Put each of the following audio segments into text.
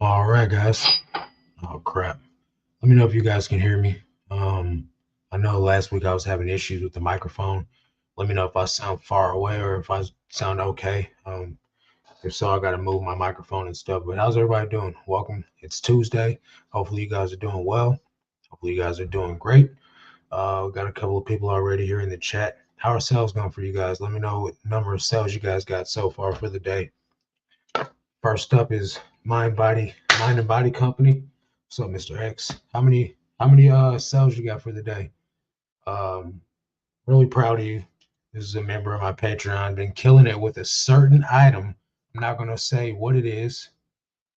All right, guys. Oh crap. Let me know if you guys can hear me. I know last week I was having issues with the microphone. Let me know if I sound far away or if I sound okay. If so, I got to move my microphone and stuff. But how's everybody doing? Welcome. It's Tuesday. Hopefully you guys are doing well. Hopefully you guys are doing great. We got a couple of people already here in the chat. How are sales going for you guys? Let me know what number of sales you guys got so far for the day. First up is Mind and Body Company. What's up, Mr. X? How many sales you got for the day? Um, really proud of you. This is a member of my Patreon. Been killing it with a certain item. I'm not gonna say what it is,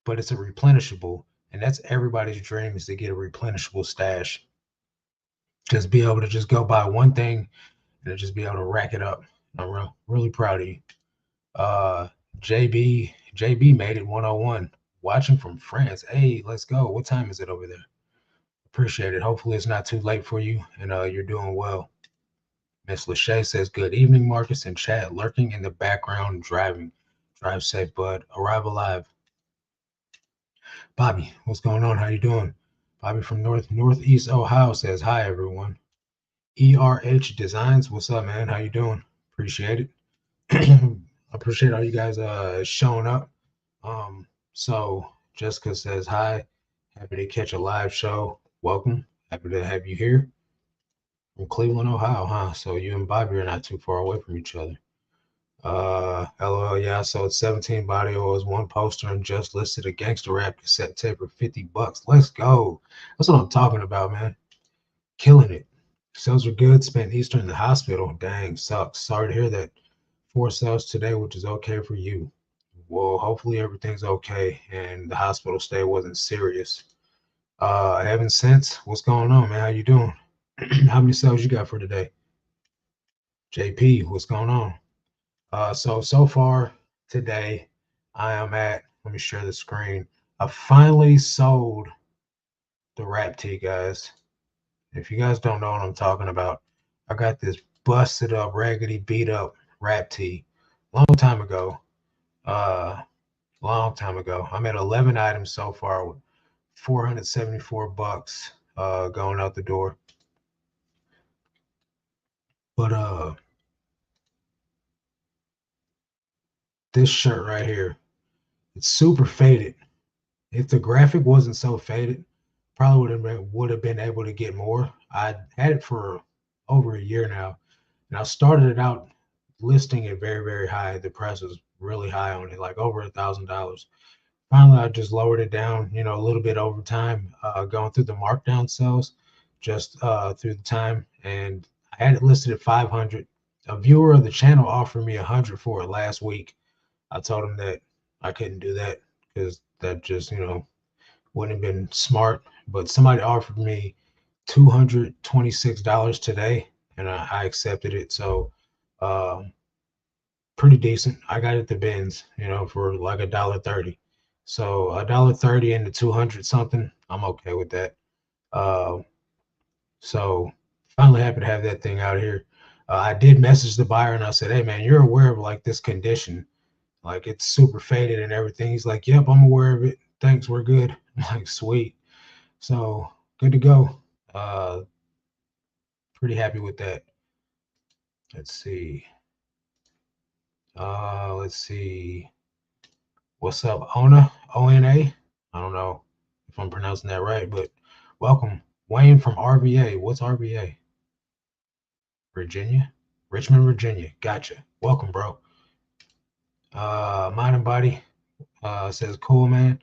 but it's a replenishable, and that's everybody's dream is to get a replenishable stash. Just be able to just go buy one thing and just be able to rack it up. I'm really proud of you. Uh, JB made it 101. Watching from France. Hey, let's go. What time is it over there? Appreciate it. Hopefully it's not too late for you and you're doing well. Miss Lachey says, good evening, Marcus and chat. Lurking in the background, driving. Drive safe, bud. Arrive alive. Bobby, what's going on? How you doing? Bobby from Northeast Ohio says, hi, everyone. ERH Designs, what's up, man? How you doing? Appreciate it. Appreciate all you guys showing up. So Jessica says hi. Happy to catch a live show. Welcome. Happy to have you here from Cleveland, Ohio, huh? So you and Bobby are not too far away from each other. LOL, yeah. So it's 17 body oils, one poster, and just listed a gangster rap cassette tape for $50. Let's go. That's what I'm talking about, man. Killing it. Sales are good. Spent Easter in the hospital. Dang, sucks. Sorry to hear that. 4 sales today, which is okay for you. Well, hopefully everything's okay and the hospital stay wasn't serious. Evan Sense, what's going on, man? How you doing? How many sales you got for today? JP, what's going on? So far today, I am at, let me share the screen. I finally sold the rap tee, guys. If you guys don't know what I'm talking about, I got this busted up, raggedy, beat up rap tee long time ago. Long time ago. I'm at 11 items so far with $474 going out the door. But this shirt right here, it's super faded. If the graphic wasn't so faded, probably would have been able to get more. I had it for over a year now, and I started it out listing it very, very high. The price was really high on it, like over $1,000. Finally, I just lowered it down, a little bit over time, going through the markdown sales, just through the time, and I had it listed at 500. A viewer of the channel offered me 100 for it last week. I told him that I couldn't do that because that just, wouldn't have been smart. But somebody offered me $226 today, and I accepted it. So, pretty decent. I got it at the bins, for like $1.30. So $1.30 into 200 something, I'm okay with that. So finally happy to have that thing out here. I did message the buyer and I said, hey man, you're aware of like this condition, like it's super faded and everything. He's like, yep, I'm aware of it. Thanks, we're good. I'm like, sweet. So good to go. Pretty happy with that. Let's see. Let's see. What's up, Ona? ONA? I don't know if I'm pronouncing that right, but welcome. Wayne from RVA. What's RVA? Virginia? Richmond, Virginia. Gotcha. Welcome, bro. Mind and Body says, cool, man.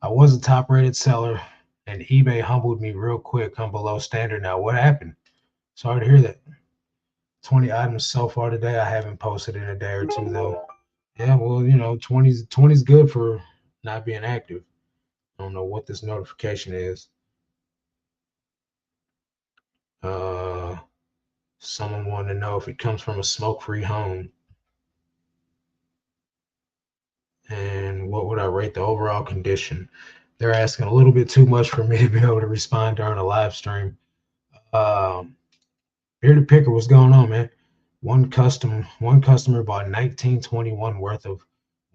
I was a top rated seller and eBay humbled me real quick. I'm below standard now. What happened? Sorry to hear that. 20 items so far today. I haven't posted in a day or two, though. Yeah, well, 20's good for not being active. I don't know what this notification is. Someone wanted to know if it comes from a smoke-free home. And what would I rate the overall condition? They're asking a little bit too much for me to be able to respond during a live stream. Bearded Picker, what's going on, man? One customer bought 1921 worth of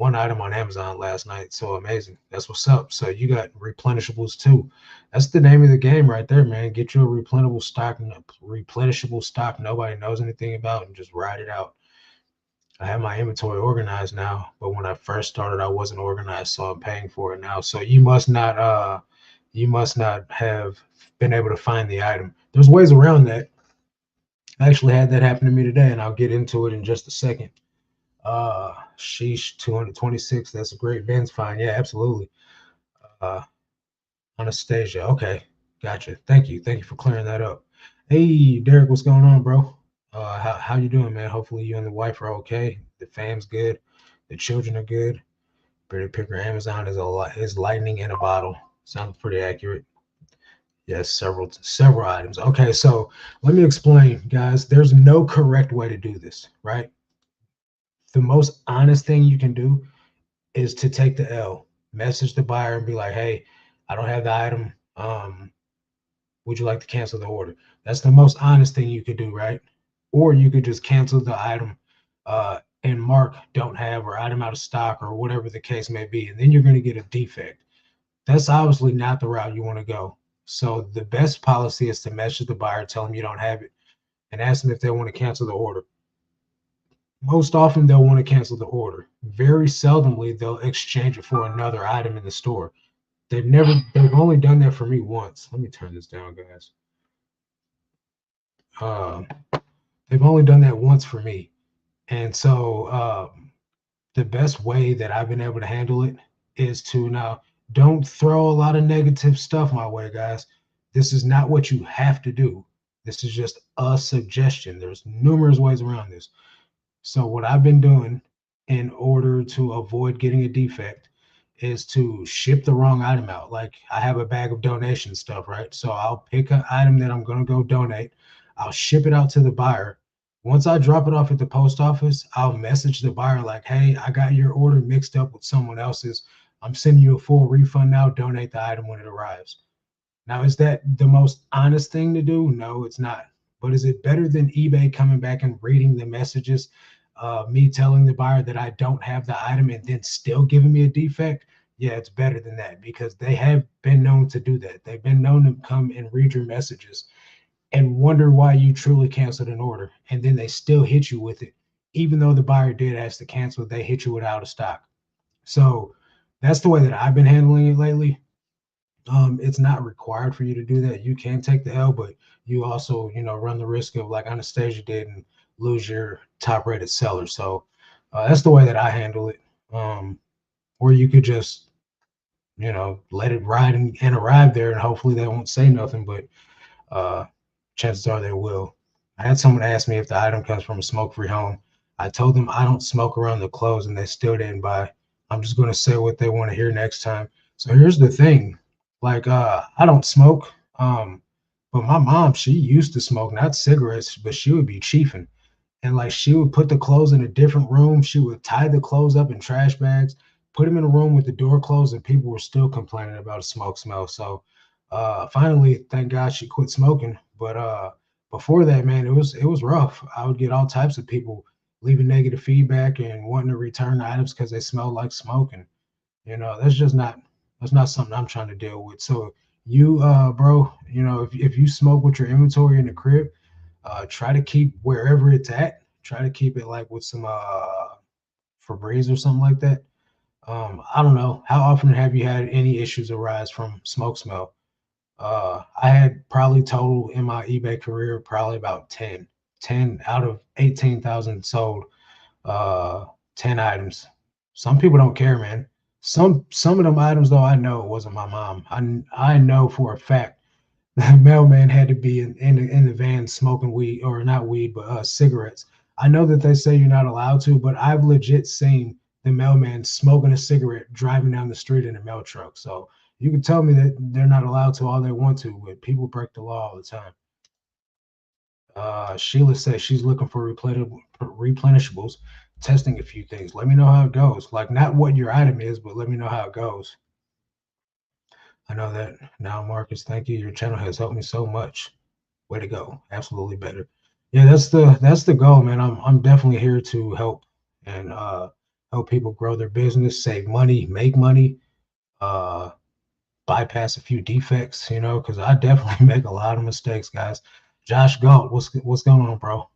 one item on Amazon last night. So amazing. That's what's up. So you got replenishables too. That's the name of the game right there, man. Get you a replenishable stock nobody knows anything about and just ride it out. I have my inventory organized now, but when I first started, I wasn't organized, so I'm paying for it now. So you must not have been able to find the item. There's ways around that. I actually had that happen to me today, and I'll get into it in just a second. Sheesh, 226. That's a great Ben's find. Yeah, absolutely. Uh, Anastasia. Okay, gotcha. Thank you. Thank you for clearing that up. Hey, Derek, what's going on, bro? How you doing, man? Hopefully you and the wife are okay. The fam's good. The children are good. Pretty Picker Amazon is lightning in a bottle. Sounds pretty accurate. Yes, several items. Okay, so let me explain, guys. There's no correct way to do this, right? The most honest thing you can do is to take the L, message the buyer and be like, hey, I don't have the item. Would you like to cancel the order? That's the most honest thing you could do, right? Or you could just cancel the item and mark don't have or item out of stock or whatever the case may be. And then you're going to get a defect. That's obviously not the route you want to go. So the best policy is to message the buyer, tell them you don't have it, and ask them if they want to cancel the order. Most often they'll want to cancel the order. Very seldomly they'll exchange it for another item in the store. They've only done that for me once. Let me turn this down, guys. Uh, they've only done that once for me. And so the best way that I've been able to handle it is to now don't throw a lot of negative stuff my way, guys. This is not what you have to do. This is just a suggestion. There's numerous ways around this. So what I've been doing in order to avoid getting a defect is to ship the wrong item out. Like I have a bag of donation stuff, right? So I'll pick an item that I'm going to go donate. I'll ship it out to the buyer. Once I drop it off at the post office, I'll message the buyer like, hey, I got your order mixed up with someone else's. I'm sending you a full refund now. Donate the item when it arrives. Now, is that the most honest thing to do? No, it's not. But is it better than eBay coming back and reading the messages, me telling the buyer that I don't have the item and then still giving me a defect? Yeah, it's better than that because they have been known to do that. They've been known to come and read your messages and wonder why you truly canceled an order. And then they still hit you with it. Even though the buyer did ask to cancel, they hit you with out of stock. So that's the way that I've been handling it lately. It's not required for you to do that. You can take the L, but you also, run the risk of like Anastasia did and lose your top rated seller. So that's the way that I handle it. Or you could just, let it ride and arrive there and hopefully they won't say nothing, but chances are they will. I had someone ask me if the item comes from a smoke-free home. I told them I don't smoke around the clothes and they still didn't buy. I'm just going to say what they want to hear next time. So here's the thing. Like, I don't smoke. But my mom, she used to smoke, not cigarettes, but she would be chiefing. And like she would put the clothes in a different room. She would tie the clothes up in trash bags, put them in a room with the door closed, and people were still complaining about a smoke smell. So finally, thank God she quit smoking. But before that, man, it was rough. I would get all types of people leaving negative feedback and wanting to return items because they smell like smoke. And that's not something I'm trying to deal with. So you bro, if you smoke with your inventory in the crib, try to keep wherever it's at. Try to keep it like with some Febreze or something like that. I don't know. How often have you had any issues arise from smoke smell? I had probably total in my eBay career, probably about 10 out of 18,000 sold, 10 items. Some people don't care, man. Some of them items though, I know it wasn't my mom. I know for a fact the mailman had to be in the van smoking weed, or not weed, but cigarettes. I know that they say you're not allowed to, but I've legit seen the mailman smoking a cigarette driving down the street in a mail truck. So you can tell me that they're not allowed to all they want to, but people break the law all the time. Sheila says she's looking for replenishables, testing a few things. Let me know how it goes. Like not what your item is, but let me know how it goes. I know that now, Marcus. Thank you. Your channel has helped me so much. Way to go. Absolutely better. Yeah, that's the goal, man. I'm definitely here to help. And help people grow their business, save money, make money, bypass a few defects, because I definitely make a lot of mistakes, guys. Josh Galt, what's going on, bro?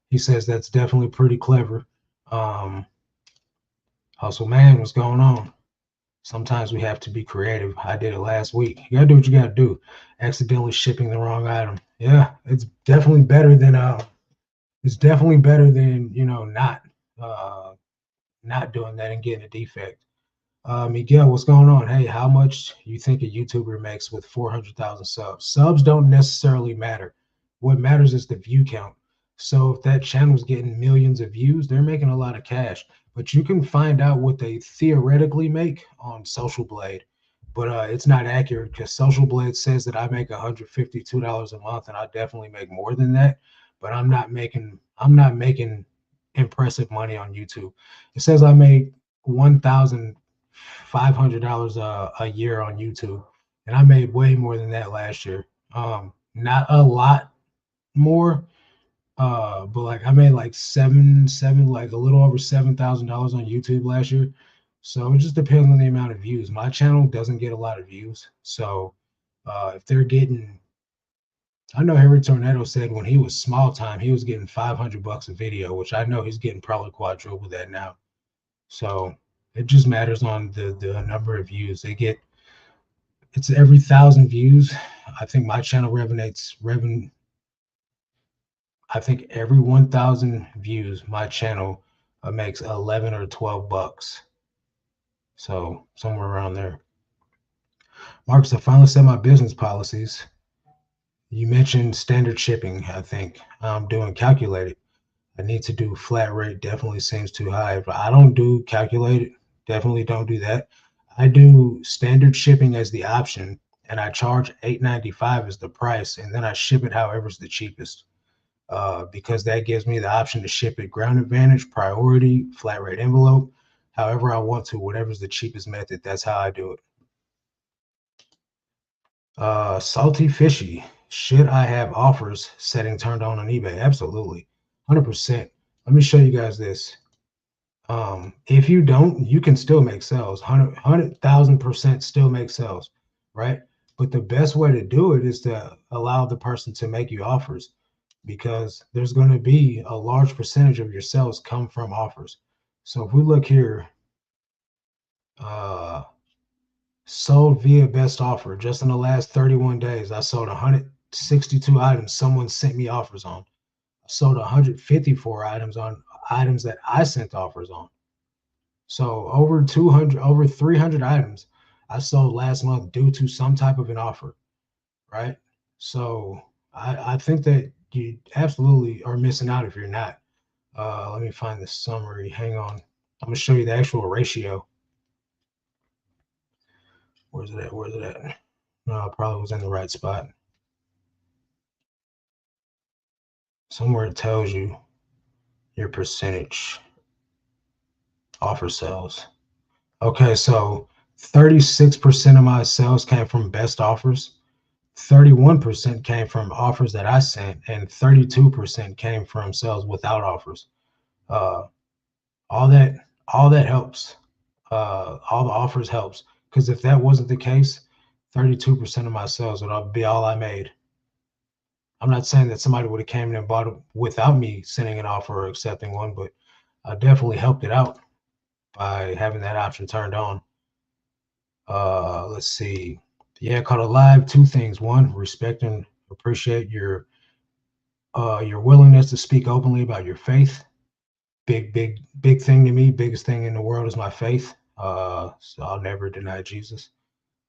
He says that's definitely pretty clever. Hustle man, what's going on? Sometimes we have to be creative. I did it last week. You gotta do what you gotta do. Accidentally shipping the wrong item. Yeah, it's definitely better than not doing that and getting a defect. Miguel, what's going on? Hey, how much you think a YouTuber makes with 400,000 subs? Subs don't necessarily matter. What matters is the view count. So if that channel's getting millions of views, they're making a lot of cash. But you can find out what they theoretically make on Social Blade. But it's not accurate because Social Blade says that I make $152 a month, and I definitely make more than that. But I'm not making impressive money on YouTube. It says I make 1,500 dollars a year on YouTube, and I made way more than that last year. Not a lot more, but like I made like like a little over $7,000 on YouTube last year. So it just depends on the amount of views. My channel doesn't get a lot of views, so if they're getting, I know Harry Tornado said when he was small time, he was getting $500 a video, which I know he's getting probably quadruple that now. So it just matters on the number of views they get. It's every 1,000 views. I think my channel revenue. I think every 1,000 views, my channel makes 11 or $12. So somewhere around there. Marcus, I finally set my business policies. You mentioned standard shipping. I think I'm doing calculated. I need to do flat rate. Definitely seems too high, but I don't do calculated. Definitely don't do that. I do standard shipping as the option, and I charge $8.95 as the price, and then I ship it however's the cheapest. Because that gives me the option to ship it ground advantage, priority, flat rate envelope, however I want to, whatever's the cheapest method. That's how I do it. Salty fishy. Should I have offers setting turned on eBay? Absolutely, 100%. Let me show you guys this. If you don't, you can still make sales. 100,000% still make sales, right? But the best way to do it is to allow the person to make you offers, because there's going to be a large percentage of your sales come from offers. So if we look here, uh, sold via best offer, just in the last 31 days, I sold 162 items someone sent me offers on. I sold 154 items on items that I sent offers on. So over 300 items I sold last month due to some type of an offer, right? So I think that you absolutely are missing out if you're not. Let me find the summary. Hang on. I'm gonna show you the actual ratio. Where's it at? Where's it at? No, I probably was in the right spot. Somewhere it tells you your percentage offer sales. Okay, so 36% of my sales came from best offers. 31% came from offers that I sent, and 32% came from sales without offers. Uh, all that all that helps. All the offers helps, because if that wasn't the case, 32% of my sales would be all I made. I'm not saying that somebody would have came in and bought it without me sending an offer or accepting one, but I definitely helped it out by having that option turned on. Let's see. Yeah, caught a live. Two things. One, respect and appreciate your willingness to speak openly about your faith. Big thing to me. Biggest thing in the world is my faith. So I'll never deny Jesus.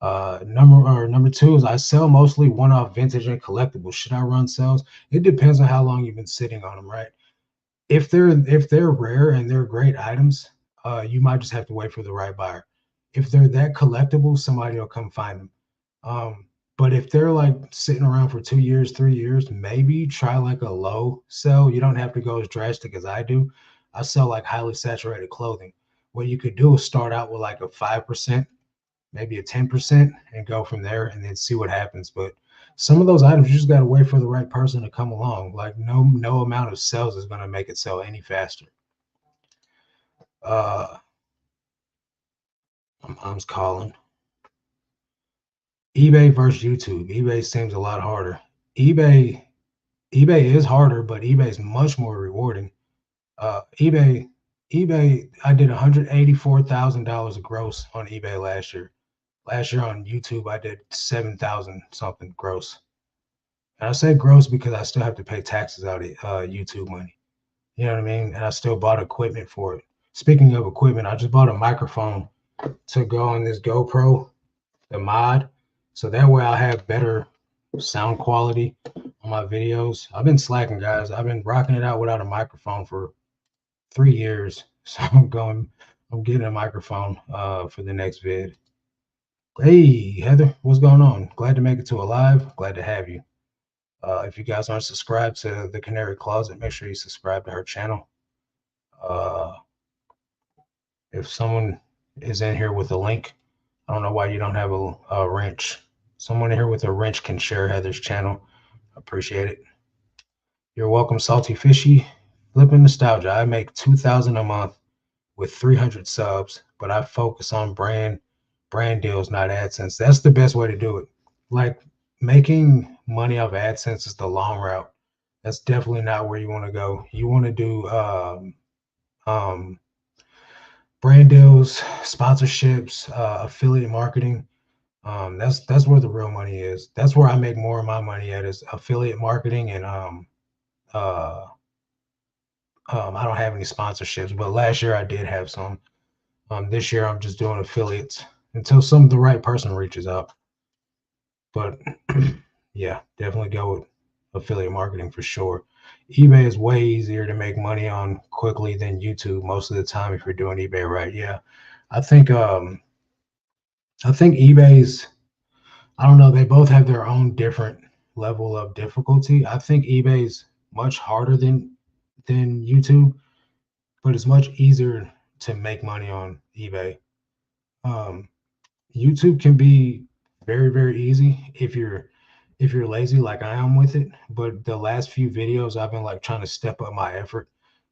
Number two is I sell mostly one-off vintage and collectibles. Should I run sales? It depends on how long you've been sitting on them, right? If they're rare and they're great items, you might just have to wait for the right buyer. If they're that collectible, somebody will come find them. But if they're like sitting around for 2 years, 3 years, maybe try like a low sell. You don't have to go as drastic as I do. I sell like highly saturated clothing. What you could do is start out with like a 5%, maybe a 10%, and go from there and then see what happens. But some of those items, you just got to wait for the right person to come along. Like no amount of sales is going to make it sell any faster. Uh, my mom's calling. eBay versus YouTube. eBay seems a lot harder. eBay eBay is harder, but eBay is much more rewarding. eBay I did $184,000 gross on eBay last year. Last year on YouTube, I did 7,000 something gross. And I say gross because I still have to pay taxes out of YouTube money. You know what I mean? And I still bought equipment for it. Speaking of equipment, I just bought a microphone to go on this GoPro, the mod, so that way I'll have better sound quality on my videos. I've been slacking, guys. I've been rocking it out without a microphone for 3 years. So I'm getting a microphone for the next vid. Hey, Heather, what's going on? Glad to make it to a live. Glad to have you. If you guys aren't subscribed to the Canary Closet, make sure you subscribe to her channel. Uh, if someone is in here with a link, I don't know why you don't have a wrench. Someone here with a wrench can share Heather's channel. Appreciate it. You're welcome, Salty Fishy. Flipping Nostalgia. I make $2,000 a month with 300 subs, but I focus on brand deals, not AdSense. That's the best way to do it. Like, making money off AdSense is the long route. That's definitely not where you want to go. You want to do um, brand deals, sponsorships, affiliate marketing. That's where the real money is. That's where I make more of my money at, is affiliate marketing. And uh, I don't have any sponsorships, but last year I did have some. This year I'm just doing affiliates until the right person reaches out. But yeah, definitely go with affiliate marketing for sure. eBay is way easier to make money on quickly than YouTube most of the time if you're doing eBay right. Yeah. I think eBay's, I don't know, they both have their own different level of difficulty. I think eBay's much harder than YouTube, but it's much easier to make money on eBay. Um, YouTube can be very, very easy if you're lazy like I am with it. But the last few videos I've been like trying to step up my effort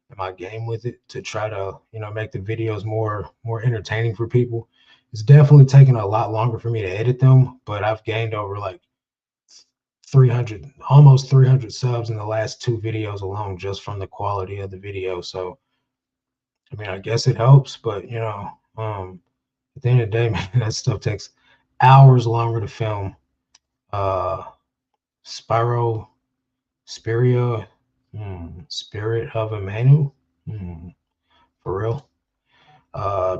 and my game with it to try to, make the videos more entertaining for people. It's definitely taken a lot longer for me to edit them, but I've gained over like 300, almost 300 subs in the last two videos alone just from the quality of the video. So I mean, I guess it helps, but at the end of the day, man, that stuff takes hours longer to film. Uh, Spyro, Spiria, Spirit of Emmanuel, for real.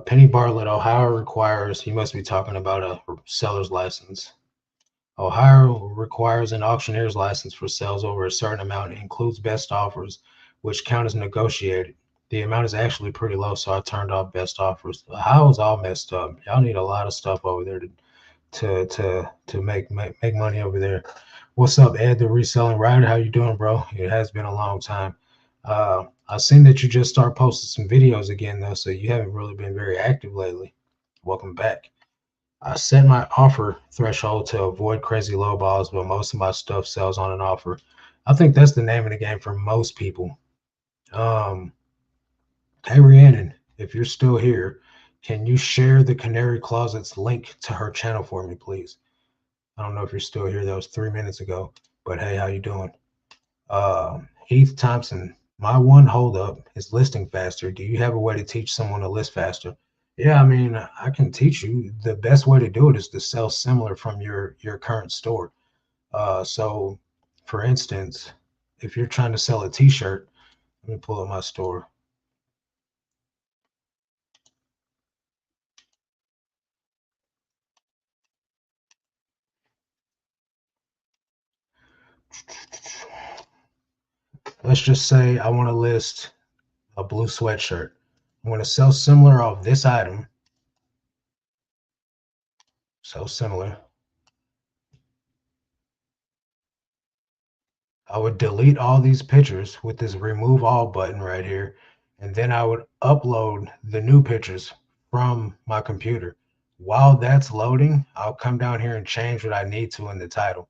Penny Bartlett, Ohio requires, you must be talking about a seller's license. Ohio requires an auctioneer's license for sales over a certain amount. It includes best offers, which count as negotiated. The amount is actually pretty low, so I turned off best offers. Ohio's all messed up. Y'all need a lot of stuff over there to make money over there. What's up, Ed, the reselling rider? How you doing, bro? It has been a long time. I've seen that you just start posting some videos again, though, so you haven't really been very active lately. Welcome back. I set my offer threshold to avoid crazy low balls, but most of my stuff sells on an offer. I think that's the name of the game for most people. Um, hey, Rhiannon, if you're still here, can you share the Canary Closet's link to her channel for me, please? I don't know if you're still here. That was 3 minutes ago. But hey, how you doing? Heath Thompson, my one holdup is listing faster. Do you have a way to teach someone to list faster? Yeah, I mean, I can teach you. The best way to do it is to sell similar from your current store. So, for instance, if you're trying to sell a T-shirt, let me pull up my store. Let's just say I want to list a blue sweatshirt. I'm going to sell similar of this item. So similar. I would delete all these pictures with this remove all button right here. And then I would upload the new pictures from my computer. While that's loading, I'll come down here and change what I need to in the title.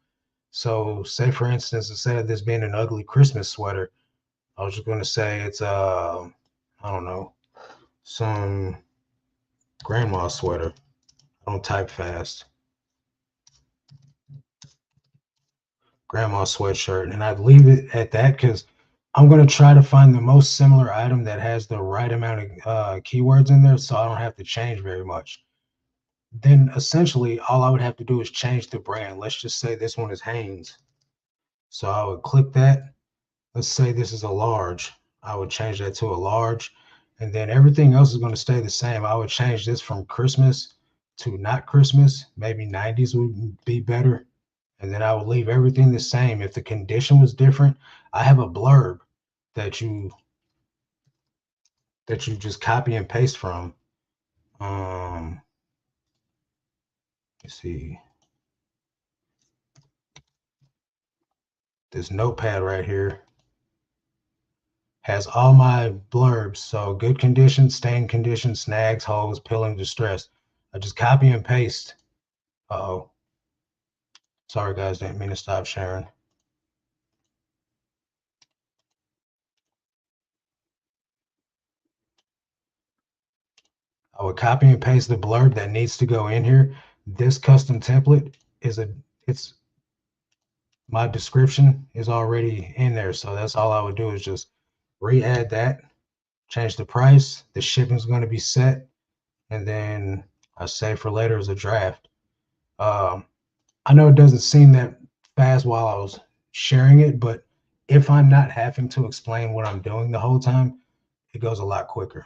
So say for instance, instead of this being an ugly Christmas sweater, I was just going to say it's I don't know, some grandma sweater. I don't type fast. Grandma sweatshirt, and I'd leave it at that because I'm going to try to find the most similar item that has the right amount of keywords in there so I don't have to change very much. Then essentially all I would have to do is change the brand. Let's just say this one is Hanes. So I would click that. Let's say this is a large. I would change that to a large, and then everything else is going to stay the same. I would change this from Christmas to not Christmas. Maybe 90s would be better. And then I would leave everything the same. If the condition was different, I have a blurb that you just copy and paste from. Let's see. This notepad right here has all my blurbs. So good condition, stain condition, snags, holes, pilling, distress. I just copy and paste. Uh-oh. Sorry guys, didn't mean to stop sharing. I would copy and paste the blurb that needs to go in here. This custom template it's my description is already in there. So that's all I would do is just re-add that, change the price, the shipping is going to be set, and then I save for later as a draft. I know it doesn't seem that fast while I was sharing it, but if I'm not having to explain what I'm doing the whole time, it goes a lot quicker.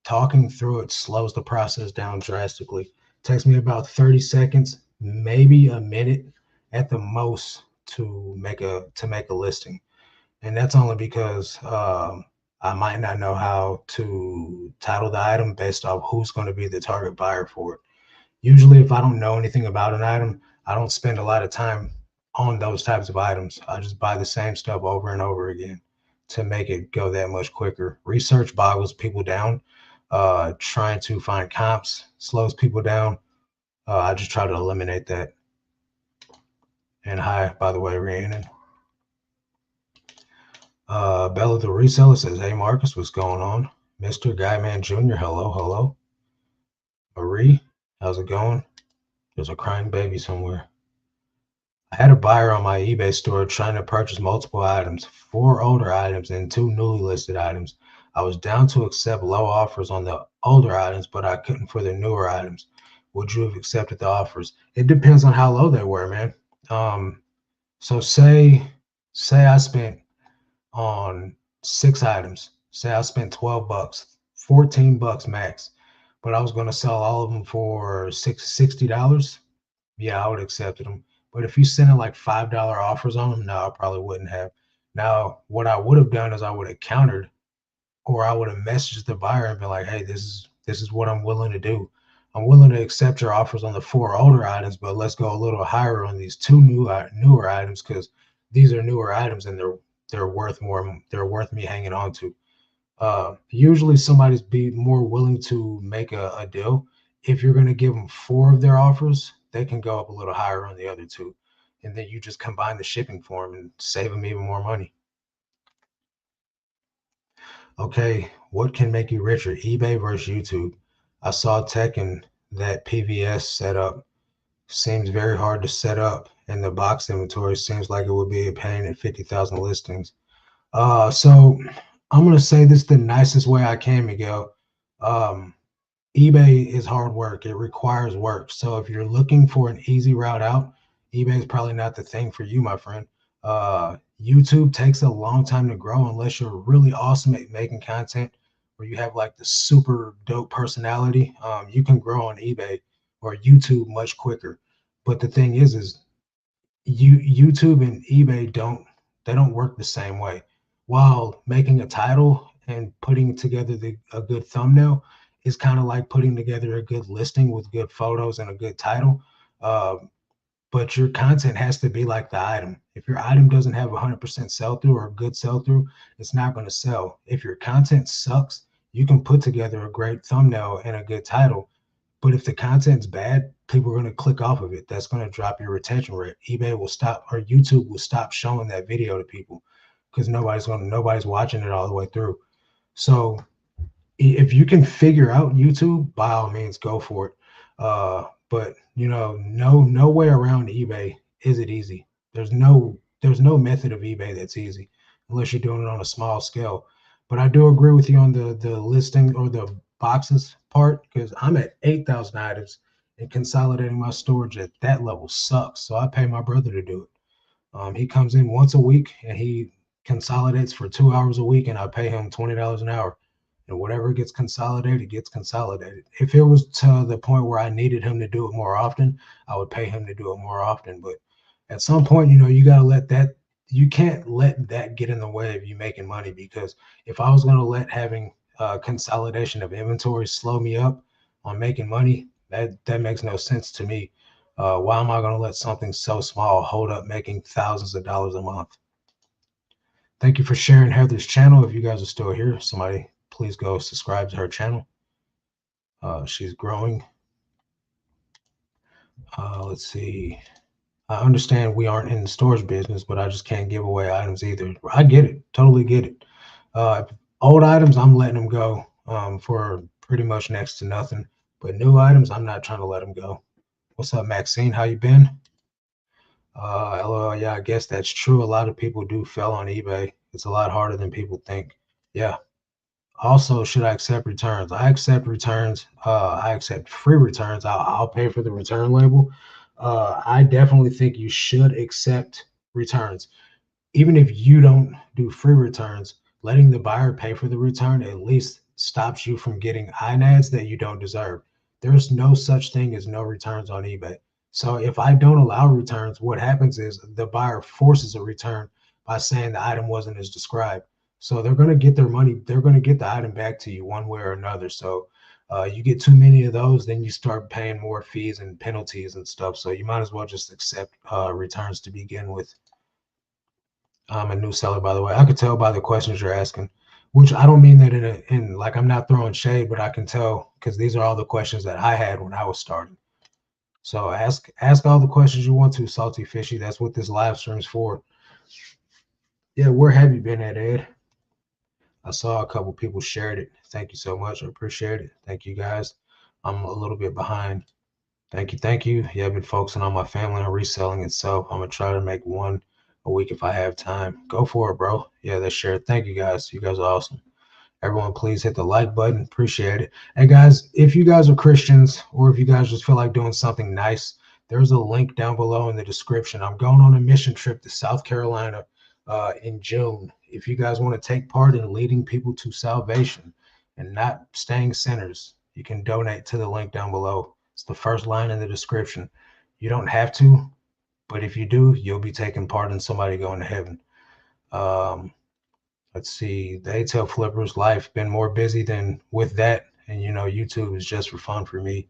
Talking through it slows the process down drastically. It takes me about 30 seconds, maybe a minute at the most to make a listing, and that's only because I might not know how to title the item based off who's going to be the target buyer for it. Usually, if I don't know anything about an item, I don't spend a lot of time on those types of items. I just buy the same stuff over and over again to make it go that much quicker. Research boggles people down. Trying to find comps slows people down. I just try to eliminate that. And hi, by the way, Rhiannon. Bella the reseller says, "Hey Marcus, what's going on?" Mr. Guyman Jr., hello, hello. Marie, how's it going? There's a crying baby somewhere. I had a buyer on my eBay store trying to purchase multiple items, 4 older items and 2 newly listed items. I was down to accept low offers on the older items, but I couldn't for the newer items. Would you have accepted the offers? It depends on how low they were, man. So say I spent on 6 items. Say I spent $12, $14 max, but I was going to sell all of them for $60. Yeah, I would have accepted them. But if you sent in like $5 offers on them, no, I probably wouldn't have. Now, what I would have done is I would have countered, or I would have messaged the buyer and been like, "Hey, this is what I'm willing to do. I'm willing to accept your offers on the 4 older items, but let's go a little higher on these 2 newer items because these are newer items and they're worth more. They're worth me hanging on to." Usually somebody's be more willing to make a deal. If you're going to give them 4 of their offers, they can go up a little higher on the other 2. And then you just combine the shipping for them and save them even more money. Okay, what can make you richer? eBay versus YouTube. I saw tech and that PVS setup seems very hard to set up, and the box inventory seems like it would be a pain at 50,000 listings. So I'm gonna say this the nicest way I can, Miguel. Um, eBay is hard work. It requires work. So if you're looking for an easy route out, eBay is probably not the thing for you, my friend. YouTube takes a long time to grow unless you're really awesome at making content or you have like the super dope personality. You can grow on eBay or YouTube much quicker. But the thing is YouTube and eBay don't work the same way. While making a title and putting together a good thumbnail is kind of like putting together a good listing with good photos and a good title. Uh, but your content has to be like the item. If your item doesn't have 100% sell through or a good sell through, it's not going to sell. If your content sucks, you can put together a great thumbnail and a good title, but if the content's bad, people are going to click off of it. That's going to drop your retention rate. eBay will stop, or YouTube will stop showing that video to people because nobody's watching it all the way through. So if you can figure out YouTube, by all means, go for it. But you know, no way around eBay is it easy. There's no method of eBay that's easy unless you're doing it on a small scale. But I do agree with you on the listing or the boxes part, because I'm at 8,000 items and consolidating my storage at that level sucks. So I pay my brother to do it. He comes in once a week and he consolidates for 2 hours a week, and I pay him $20 an hour. And whatever gets consolidated, gets consolidated. If it was to the point where I needed him to do it more often, I would pay him to do it more often. But at some point, you know, you got to let that, you can't let that get in the way of you making money. Because if I was going to let having consolidation of inventory slow me up on making money, that makes no sense to me. Why am I going to let something so small hold up making thousands of dollars a month? Thank you for sharing Heather's channel. If you guys are still here, somebody please go subscribe to her channel. She's growing. Let's see. I understand we aren't in the storage business, but I just can't give away items either. I get it. Totally get it. Old items, I'm letting them go for pretty much next to nothing. But new items, I'm not trying to let them go. What's up, Maxine? How you been? LOL, yeah, I guess that's true. A lot of people do fail on eBay. It's a lot harder than people think. Yeah. Also, should I accept returns? I accept returns. I accept free returns. I'll pay for the return label. I definitely think you should accept returns. Even if you don't do free returns, letting the buyer pay for the return at least stops you from getting INADs that you don't deserve. There's no such thing as no returns on eBay. So if I don't allow returns, what happens is the buyer forces a return by saying the item wasn't as described. So they're going to get their money. They're going to get the item back to you one way or another. So you get too many of those, then you start paying more fees and penalties and stuff. So you might as well just accept returns to begin with. I'm a new seller, by the way. I could tell by the questions you're asking, which I don't mean that in like I'm not throwing shade, but I can tell because these are all the questions that I had when I was starting. So ask all the questions you want to, Salty Fishy. That's what this live stream's for. Yeah, where have you been at, Ed? I saw a couple people shared it. Thank you so much. I appreciate it. Thank you guys. I'm a little bit behind. Thank you. Thank you. Yeah, I've been focusing on my family and reselling itself. I'm gonna try to make one a week if I have time. Go for it, bro. Yeah, that's shared. Thank you guys. You guys are awesome. Everyone, please hit the like button. Appreciate it. And guys, if you guys are Christians or if you guys just feel like doing something nice, there's a link down below in the description. I'm going on a mission trip to South Carolina in June. If you guys want to take part in leading people to salvation and not staying sinners, you can donate to the link down below. It's the first line in the description. You don't have to, but if you do, you'll be taking part in somebody going to heaven. Let's see, the ATL Flippers life been more busy than with that. And you know, YouTube is just for fun for me.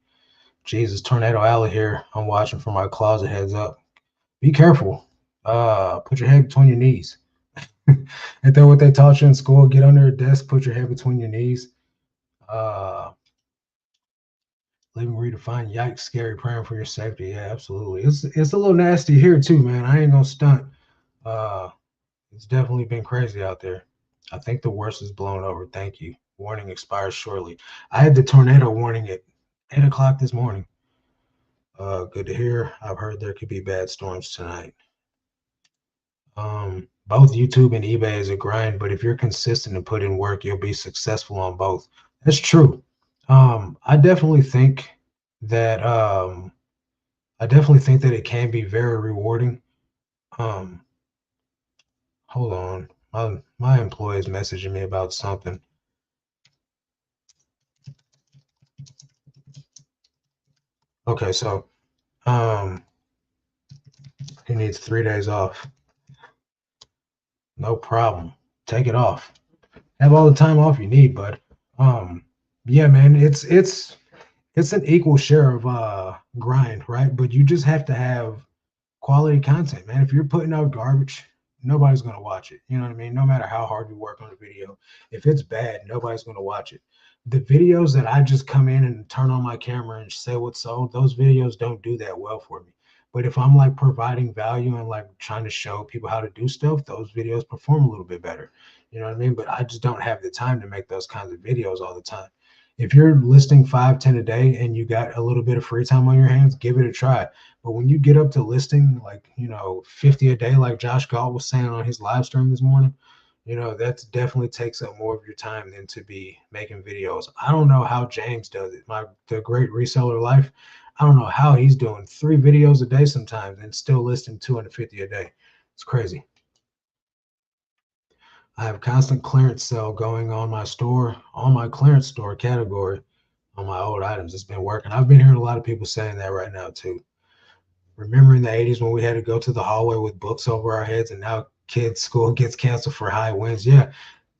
Jesus, Tornado Alley here. I'm watching from my closet, heads up. Be careful. Put your head between your knees. Ain't that what they taught you in school? Get under a desk, put your head between your knees. Living redefined, yikes, scary, praying for your safety. Yeah, absolutely. It's a little nasty here too, man. I ain't gonna stunt. It's definitely been crazy out there. I think the worst is blown over. Thank you. Warning expires shortly. I had the tornado warning at 8 o'clock this morning. Good to hear. I've heard there could be bad storms tonight. Both YouTube and eBay is a grind, but if you're consistent and put in work, you'll be successful on both. That's true. I definitely think that it can be very rewarding. Hold on. My employee is messaging me about something. Okay, so he needs 3 days off. No problem. Take it off. Have all the time off you need, bud. Yeah, man, it's an equal share of grind, right? But you just have to have quality content, man. If you're putting out garbage, nobody's gonna watch it. You know what I mean? No matter how hard you work on a video, if it's bad, nobody's gonna watch it. The videos that I just come in and turn on my camera and say what's sold, those videos don't do that well for me. But if I'm like providing value and like trying to show people how to do stuff, those videos perform a little bit better. You know what I mean? But I just don't have the time to make those kinds of videos all the time. If you're listing 5, 10 a day and you got a little bit of free time on your hands, give it a try. But when you get up to listing like, 50 a day, like Josh Galt was saying on his live stream this morning, that definitely takes up more of your time than to be making videos. I don't know how James does it. The great reseller life. I don't know how he's doing 3 videos a day sometimes and still listing 250 a day. It's crazy. I have constant clearance sale going on my clearance store category on my old items. It's been working. I've been hearing a lot of people saying that right now too. Remembering the 80s when we had to go to the hallway with books over our heads, and now kids' school gets canceled for high winds. Yeah,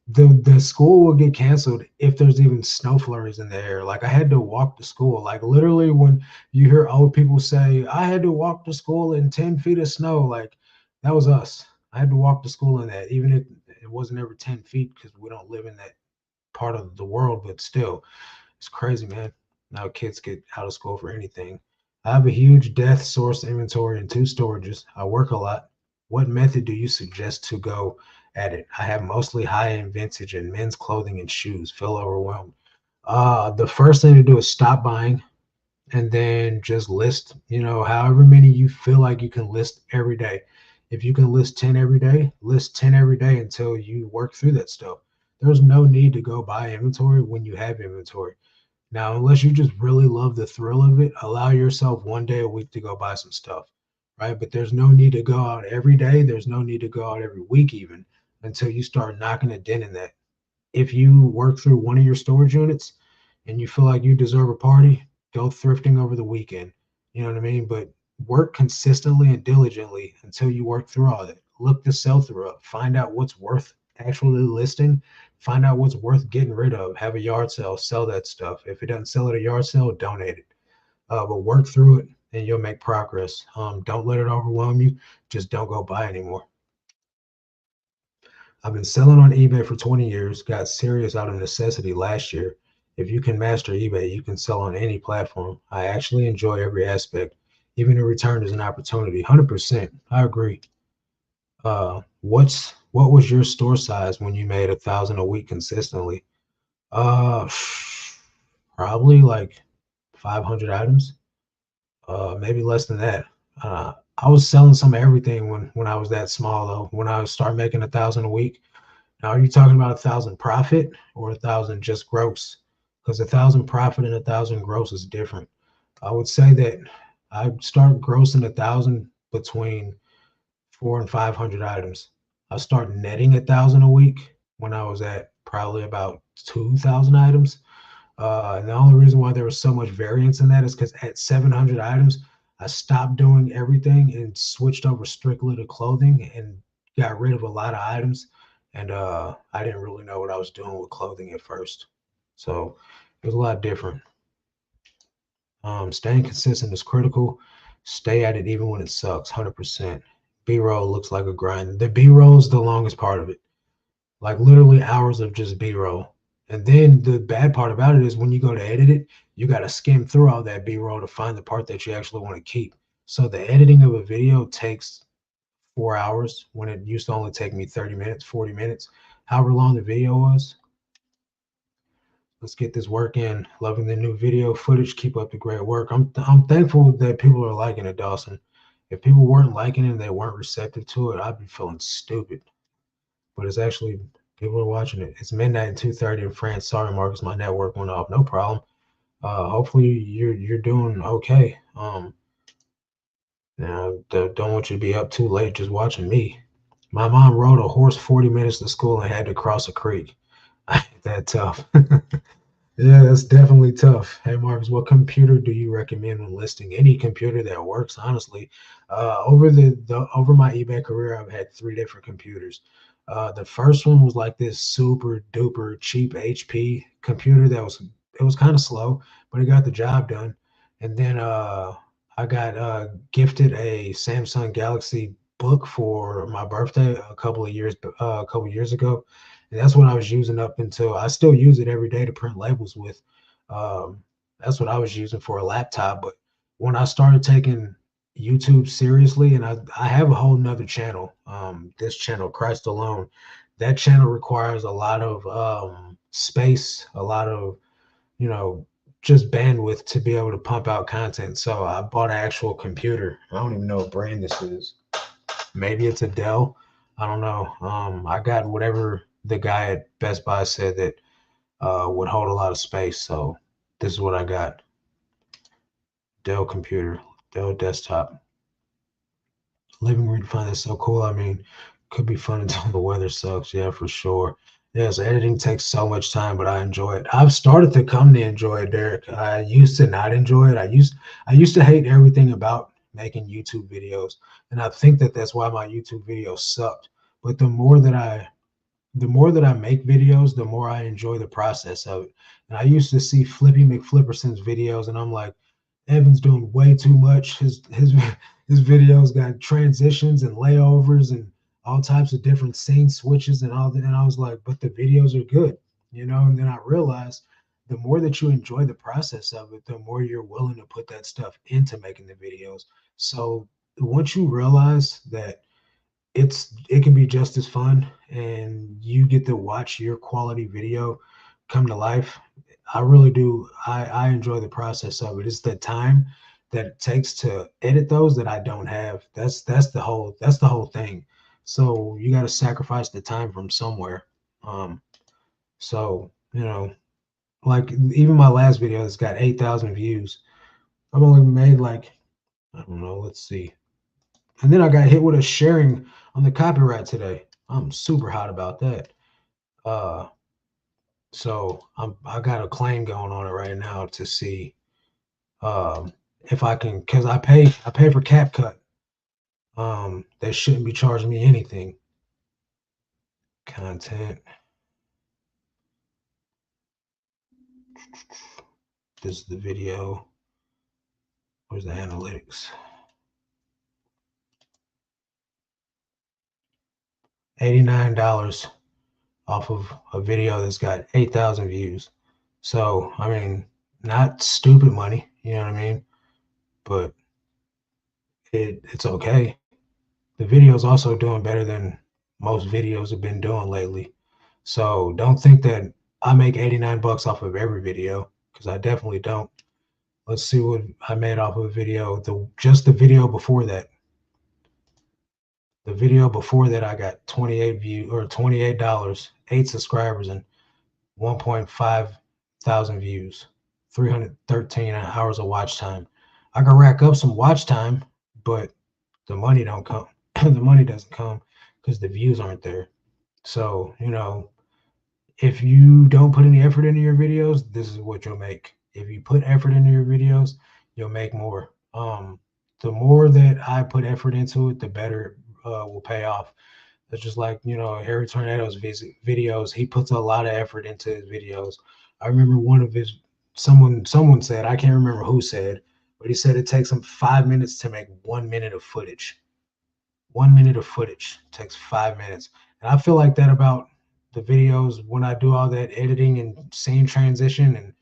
the school will get canceled if there's even snow flurries in the air. Like I had to walk to school. Like literally, when you hear old people say, "I had to walk to school in 10 feet of snow," like that was us. I had to walk to school in that, even if it wasn't ever 10 feet because we don't live in that part of the world, but still, it's crazy, man. Now kids get out of school for anything. I have a huge death source inventory and 2 storages. I work a lot. What method do you suggest to go at it? I have mostly high-end vintage and men's clothing and shoes. Feel overwhelmed. The first thing to do is stop buying and then just list, however many you feel like you can list every day. If you can list 10 every day, list 10 every day until you work through that stuff. There's no need to go buy inventory when you have inventory. Now, unless you just really love the thrill of it, allow yourself one day a week to go buy some stuff, right? But there's no need to go out every day. There's no need to go out every week, even until you start knocking a dent in that. If you work through one of your storage units and you feel like you deserve a party, go thrifting over the weekend. You know what I mean? But work consistently and diligently until you work through all that. Look the sell through up, find out what's worth actually listing, find out what's worth getting rid of, have a yard sale, sell that stuff. If it doesn't sell at a yard sale, donate it. But work through it and you'll make progress. Don't let it overwhelm you. Just don't go buy anymore. I've been selling on eBay for 20 years, got serious out of necessity last year. If you can master eBay, you can sell on any platform. I actually enjoy every aspect. Even a return is an opportunity. 100%. I agree. What was your store size when you made 1,000 a week consistently? Uh, Probably like 500 items. Maybe less than that. I was selling some of everything when I was that small though. When I started making 1,000 a week. Now, are you talking about 1,000 profit or 1,000 just gross? Because 1,000 profit and 1,000 gross is different. I would say that I start grossing 1,000 between 400 and 500 items. I start netting 1,000 a week when I was at probably about 2,000 items. And the only reason why there was so much variance in that is because at 700 items, I stopped doing everything and switched over strictly to clothing and got rid of a lot of items. And I didn't really know what I was doing with clothing at first. So it was a lot different. Staying consistent is critical. Stay at it even when it sucks, 100%. B-roll looks like a grind. The B-roll is the longest part of it. Like literally hours of just B-roll. And then the bad part about it is when you go to edit it, you got to skim through all that B-roll to find the part that you actually want to keep. So the editing of a video takes 4 hours when it used to only take me 30 minutes, 40 minutes, however long the video was. Let's get this work in. Loving the new video footage. Keep up the great work. I'm thankful that people are liking it, Dawson. If people weren't liking it and they weren't receptive to it, I'd be feeling stupid. But it's actually people are watching it. It's midnight and 2:30 in France. Sorry, Marcus, my network went off. No problem. Hopefully you're doing okay. Now don't want you to be up too late just watching me. My mom rode a horse 40 minutes to school and had to cross a creek. That tough. Yeah, that's definitely tough. Hey, Marcus, what computer do you recommend when listing? Any computer that works, honestly. Over my eBay career, I've had 3 different computers. The first one was like this super duper cheap HP computer that was kind of slow, but it got the job done. And then I got gifted a Samsung Galaxy Book for my birthday a couple years ago, and that's what I was using up until I still use it every day to print labels with. That's what I was using for a laptop. But when I started taking YouTube seriously, and I have a whole nother channel. This channel, Christ Alone, that channel requires a lot of space, a lot of, you know, just bandwidth to be able to pump out content. So I bought an actual computer. I don't even know what brand this is. Maybe it's a Dell. I don't know. I got whatever the guy at Best Buy said that would hold a lot of space. So this is what I got. Dell computer, Dell desktop. Living room fun is so cool. I mean, could be fun until the weather sucks. Yeah, for sure. Yes, editing takes so much time, but I enjoy it. I've started to come to enjoy it, Derek. I used to not enjoy it. I used to hate everything about making YouTube videos, and I think that that's why my YouTube videos sucked. But the more that I make videos, the more I enjoy the process of it. And I used to see Flippy McFlipperson's videos, and I'm like, Evan's doing way too much. His videos got transitions and layovers and all types of different scene switches and all that. And I was like, but the videos are good, you know. And then I realized the more that you enjoy the process of it, the more you're willing to put that stuff into making the videos. So once you realize that it can be just as fun and you get to watch your quality video come to life. I really do. I enjoy the process of it. It's the time that it takes to edit those that I don't have. That's the whole thing. So you got to sacrifice the time from somewhere. um so like even my last video has got 8,000 views. I've only made like, I don't know, let's see. And then I got hit with a sharing on the copyright today. I'm super hot about that. Uh, so I got a claim going on it right now to see if I can, because I pay for CapCut. They shouldn't be charging me anything. Content. This is the video. Where's the analytics? $89 off of a video that's got 8,000 views. So I mean, not stupid money, you know what I mean? But it's okay. The video is also doing better than most videos have been doing lately. So don't think that I make 89 bucks off of every video, because I definitely don't. Let's see what I made off of a video. Just the video before that. The video before that I got 28 views or $28, 8 subscribers, and 1.5 thousand views, 313 hours of watch time. I can rack up some watch time, but the money don't come. The money doesn't come because the views aren't there. So, if you don't put any effort into your videos, this is what you'll make. If you put effort into your videos, you'll make more. The more that I put effort into it, the better will pay off. It's just like, Harry Tornado's videos. He puts a lot of effort into his videos. I remember one of his, someone said, I can't remember who said, but he said it takes him 5 minutes to make 1 minute of footage. 1 minute of footage takes 5 minutes. And I feel like that about the videos when I do all that editing and scene transition and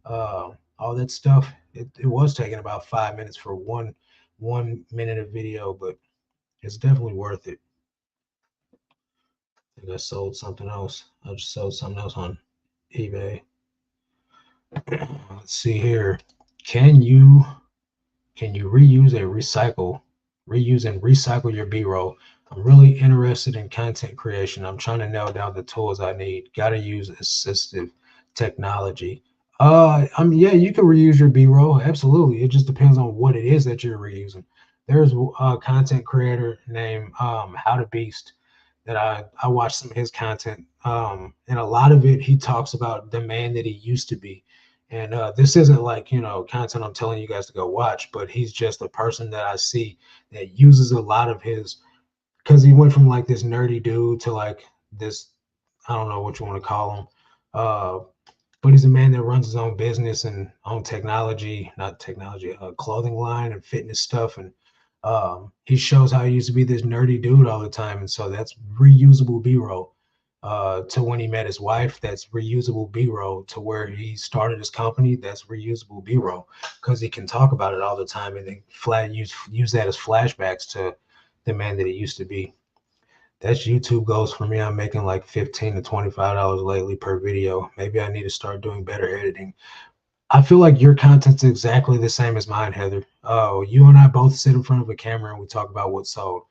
all that stuff. It was taking about 5 minutes for one minute of video, but it's definitely worth it. I think I sold something else. I just sold something else on eBay. Let's see here. Can you reuse and recycle your B-roll? I'm really interested in content creation. I'm trying to nail down the tools I need. Got to use assistive technology. Yeah, you can reuse your B-roll. Absolutely. It just depends on what it is that you're reusing. There's a content creator named How to Beast that I watched some of his content. And a lot of it, he talks about the man that he used to be. And this isn't like, content I'm telling you guys to go watch, but he's just a person that I see that uses a lot of his, because he went from like this nerdy dude to like this, I don't know what you want to call him. But he's a man that runs his own business and own not technology, clothing line and fitness stuff. And he shows how he used to be this nerdy dude all the time. And so that's reusable B-roll. to when he met his wife, that's reusable B-roll, to where he started his company, that's reusable B-roll, because he can talk about it all the time and then use that as flashbacks to the man that he used to be. That's YouTube goals for me. I'm making like $15 to $25 lately per video. Maybe I need to start doing better editing. I feel like your content's exactly the same as mine, Heather. Oh, you and I both sit in front of a camera and we talk about what's sold,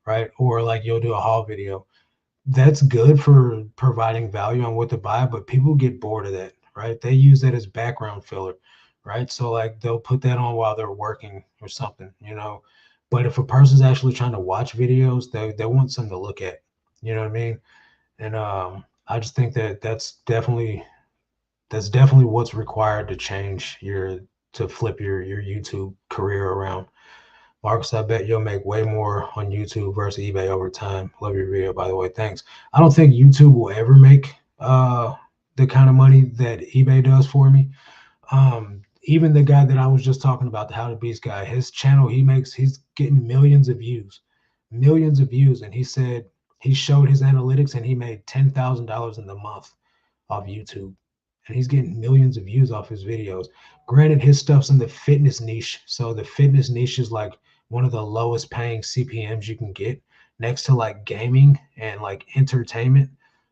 right? Or like you'll do a haul video. That's good for providing value on what to buy, but people get bored of that, right? They use that as background filler, right? So like they'll put that on while they're working or something, you know. But if a person's actually trying to watch videos, they want something to look at, you know what I mean? And I just think that that's definitely what's required to change to flip your YouTube career around. Marcus, I bet you'll make way more on YouTube versus eBay over time. Love your video, by the way. Thanks. I don't think YouTube will ever make the kind of money that eBay does for me. Even the guy that I was just talking about, the How to Beast guy, his channel, he's getting millions of views, and he said he showed his analytics and he made $10,000 in the month off YouTube, and he's getting millions of views off his videos. Granted, his stuff's in the fitness niche, so the fitness niche is like one of the lowest paying CPMs you can get, next to like gaming and like entertainment.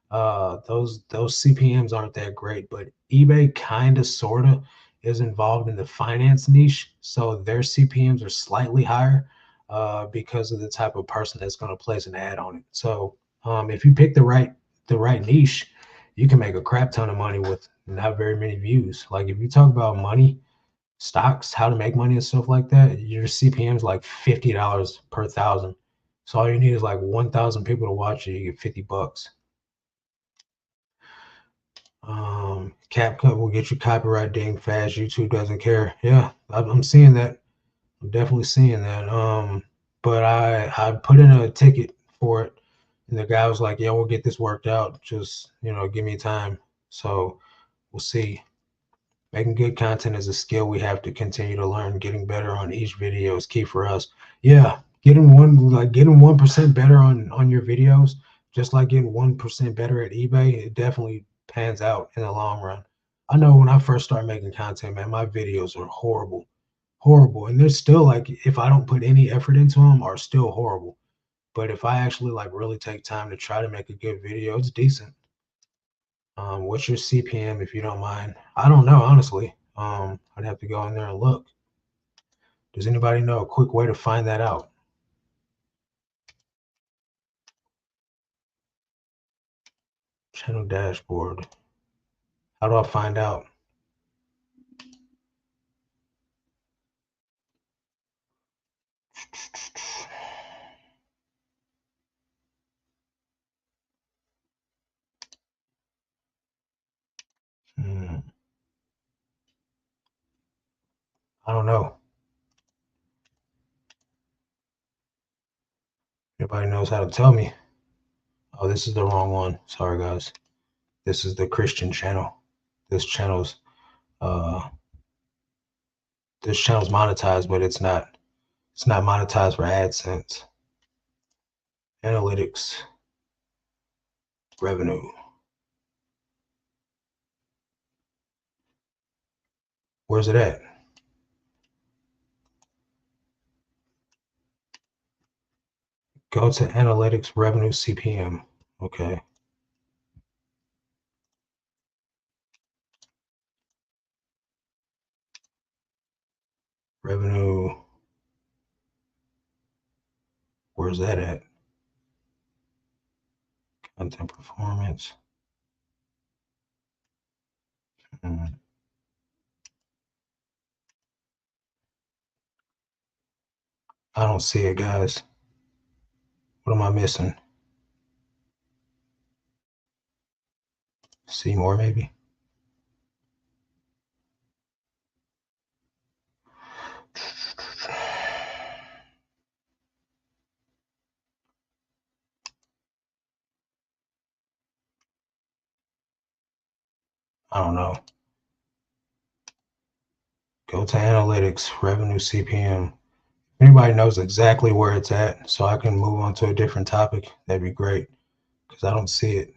Those CPMs aren't that great, but eBay kind of sorta is involved in the finance niche, so their CPMs are slightly higher because of the type of person that's going to place an ad on it. So if you pick the right niche, you can make a crap ton of money with not very many views. Like if you talk about money, stocks, how to make money and stuff like that, your CPM is like $50 per thousand. So all you need is like 1,000 people to watch it. You get $50. CapCut will get you copyright ding fast. YouTube doesn't care. Yeah, I'm seeing that. I'm definitely seeing that. But I put in a ticket for it, and the guy was like, "Yeah, we'll get this worked out. Just give me time." So we'll see. Making good content is a skill we have to continue to learn. Getting better on each video is key for us. Yeah, getting 1% better on your videos, just like getting 1% better at eBay, it definitely pans out in the long run. I know when I first started making content, man, my videos are horrible, horrible, and they're still like, if I don't put any effort into them, are still horrible. But if I actually like really take time to try to make a good video, it's decent. What's your CPM if you don't mind? I don't know, honestly. I'd have to go in there and look. Does anybody know a quick way to find that out? Channel dashboard. How do I find out? I don't know. Anybody knows how to tell me? Oh, this is the wrong one. Sorry, guys. This is the Christian channel. This channel's uh this channel's monetized, but it's not. It's not monetized for AdSense. Analytics, revenue. Where's it at? Go to analytics, revenue, CPM. Okay. Revenue. Where's that at? Content performance. I don't see it, guys. What am I missing? See more, maybe? I don't know. Go to analytics, revenue, CPM. If anybody knows exactly where it's at so I can move on to a different topic, that'd be great, because I don't see it.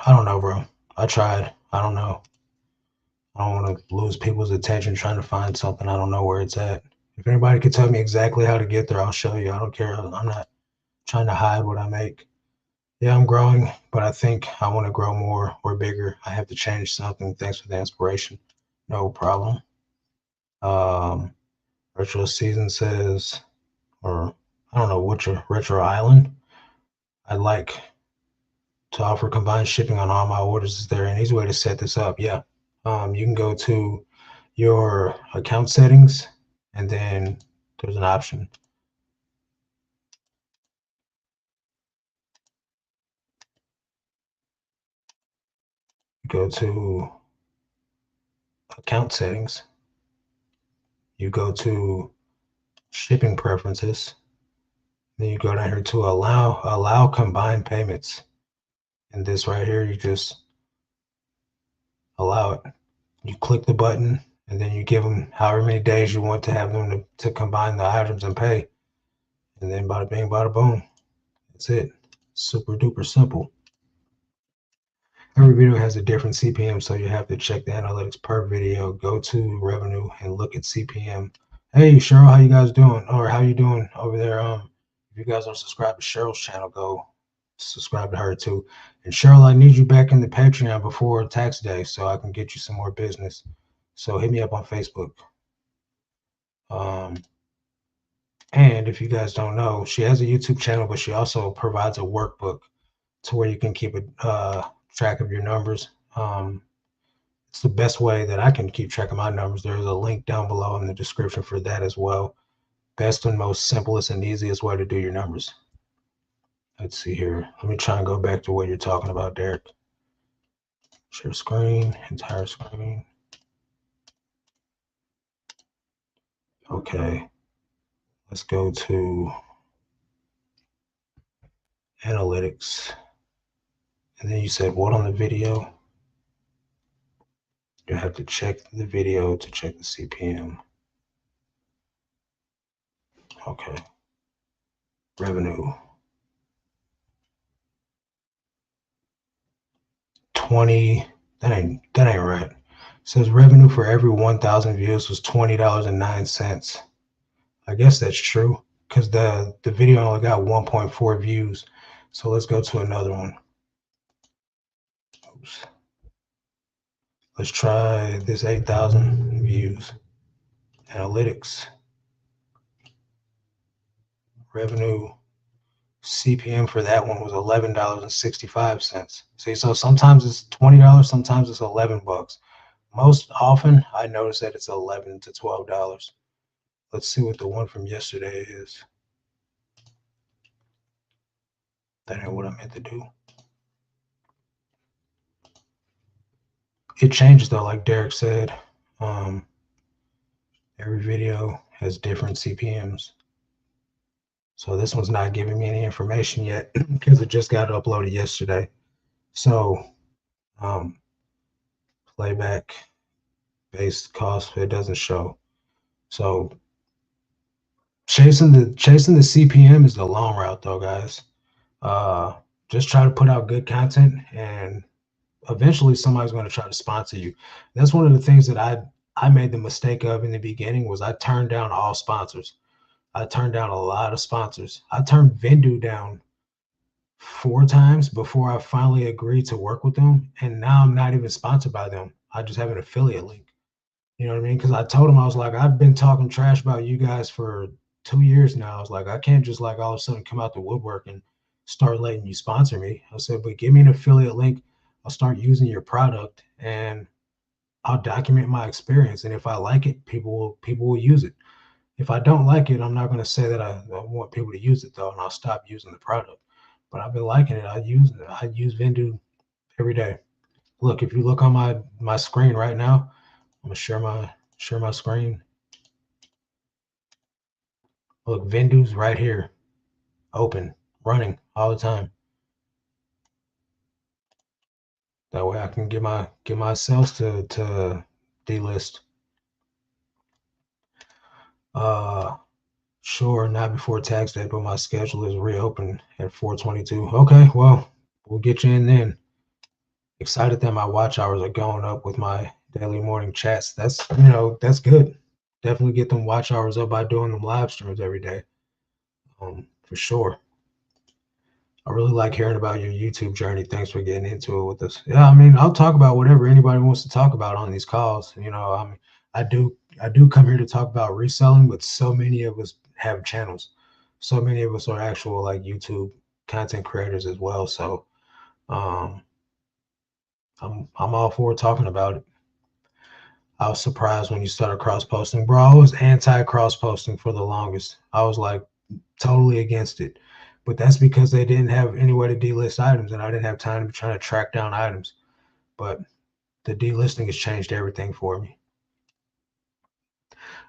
I don't know, bro. I tried. I don't know. I don't want to lose people's attention trying to find something. I don't know where it's at. If anybody could tell me exactly how to get there, I'll show you. I don't care. I'm not trying to hide what I make. Yeah, I'm growing, but I think I want to grow more or bigger. I have to change something. Thanks for the inspiration. No problem. Um, Retro Season says, or I don't know, what's your Retro Island? I'd like to offer combined shipping on all my orders. Is there an easy way to set this up? Yeah. You can go to your account settings, and then there's an option. Go to account settings. You go to shipping preferences. Then you go down here to allow combined payments. And this right here, you just allow it. You click the button, and then you give them however many days you want to have them to combine the items and pay. And then bada bing, bada boom. That's it. Super duper simple. Every video has a different CPM, so you have to check the analytics per video. Go to revenue and look at CPM. Hey Cheryl, how you guys doing? Or how you doing over there? If you guys are subscribed to Cheryl's channel, go subscribe to her too. And Cheryl, I need you back in the Patreon before tax day so I can get you some more business. So hit me up on Facebook. And if you guys don't know, she has a YouTube channel, but she also provides a workbook to where you can keep a track of your numbers. It's the best way that I can keep track of my numbers. There's a link down below in the description for that as well. Best and most simplest and easiest way to do your numbers. Let's see here. Let me try and go back to what you're talking about, Derek. Share screen, entire screen. Okay. Let's go to analytics. And then you said what on the video? You have to check the video to check the CPM. Okay. Revenue. 20. That ain't right. It says revenue for every 1,000 views was $20.09. I guess that's true because the video only got 1.4 views. So let's go to another one. Oops. Let's try this 8,000 views. Analytics. Revenue. CPM for that one was $11.65. See, so sometimes it's $20, sometimes it's $11. Most often, I notice that it's $11 to $12. Let's see what the one from yesterday is. That ain't what I meant to do. It changes though, like Derek said. Every video has different CPMs. So this one's not giving me any information yet because it just got uploaded yesterday. So playback based cost, it doesn't show. So chasing the CPM is the long route though, guys. Just try to put out good content, and eventually somebody's going to try to sponsor you. That's one of the things that I made the mistake of in the beginning was I turned down all sponsors. I turned down a lot of sponsors. I turned Vendu down 4 times before I finally agreed to work with them. And now I'm not even sponsored by them. I just have an affiliate link. You know what I mean? Because I told them, I was like, I've been talking trash about you guys for 2 years now. I was like, I can't just like all of a sudden come out the woodwork and start letting you sponsor me. I said, but give me an affiliate link. I'll start using your product and I'll document my experience. And if I like it, people will use it. If I don't like it, I'm not going to say that I want people to use it though, and I'll stop using the product. But I've been liking it. I use Vendu every day. Look, if you look on my screen right now, I'm gonna share my screen. Look, Vendu's right here, open, running all the time. That way I can get my sales to delist. Sure, not before tax day, but my schedule is reopened at 4/22. Okay, well, we'll get you in then. Excited that my watch hours are going up with my daily morning chats. That's good. Definitely get them watch hours up by doing them live streams every day. For sure. I really like hearing about your YouTube journey. Thanks for getting into it with us. Yeah, I mean, I'll talk about whatever anybody wants to talk about on these calls. I mean, I do come here to talk about reselling, but so many of us have channels. So many of us are actual like YouTube content creators as well. So um, I'm all for talking about it. I was surprised when you started cross posting, bro. I was anti cross posting for the longest. I was like totally against it, but that's because they didn't have any way to delist items, and I didn't have time to be trying to track down items. But the delisting has changed everything for me.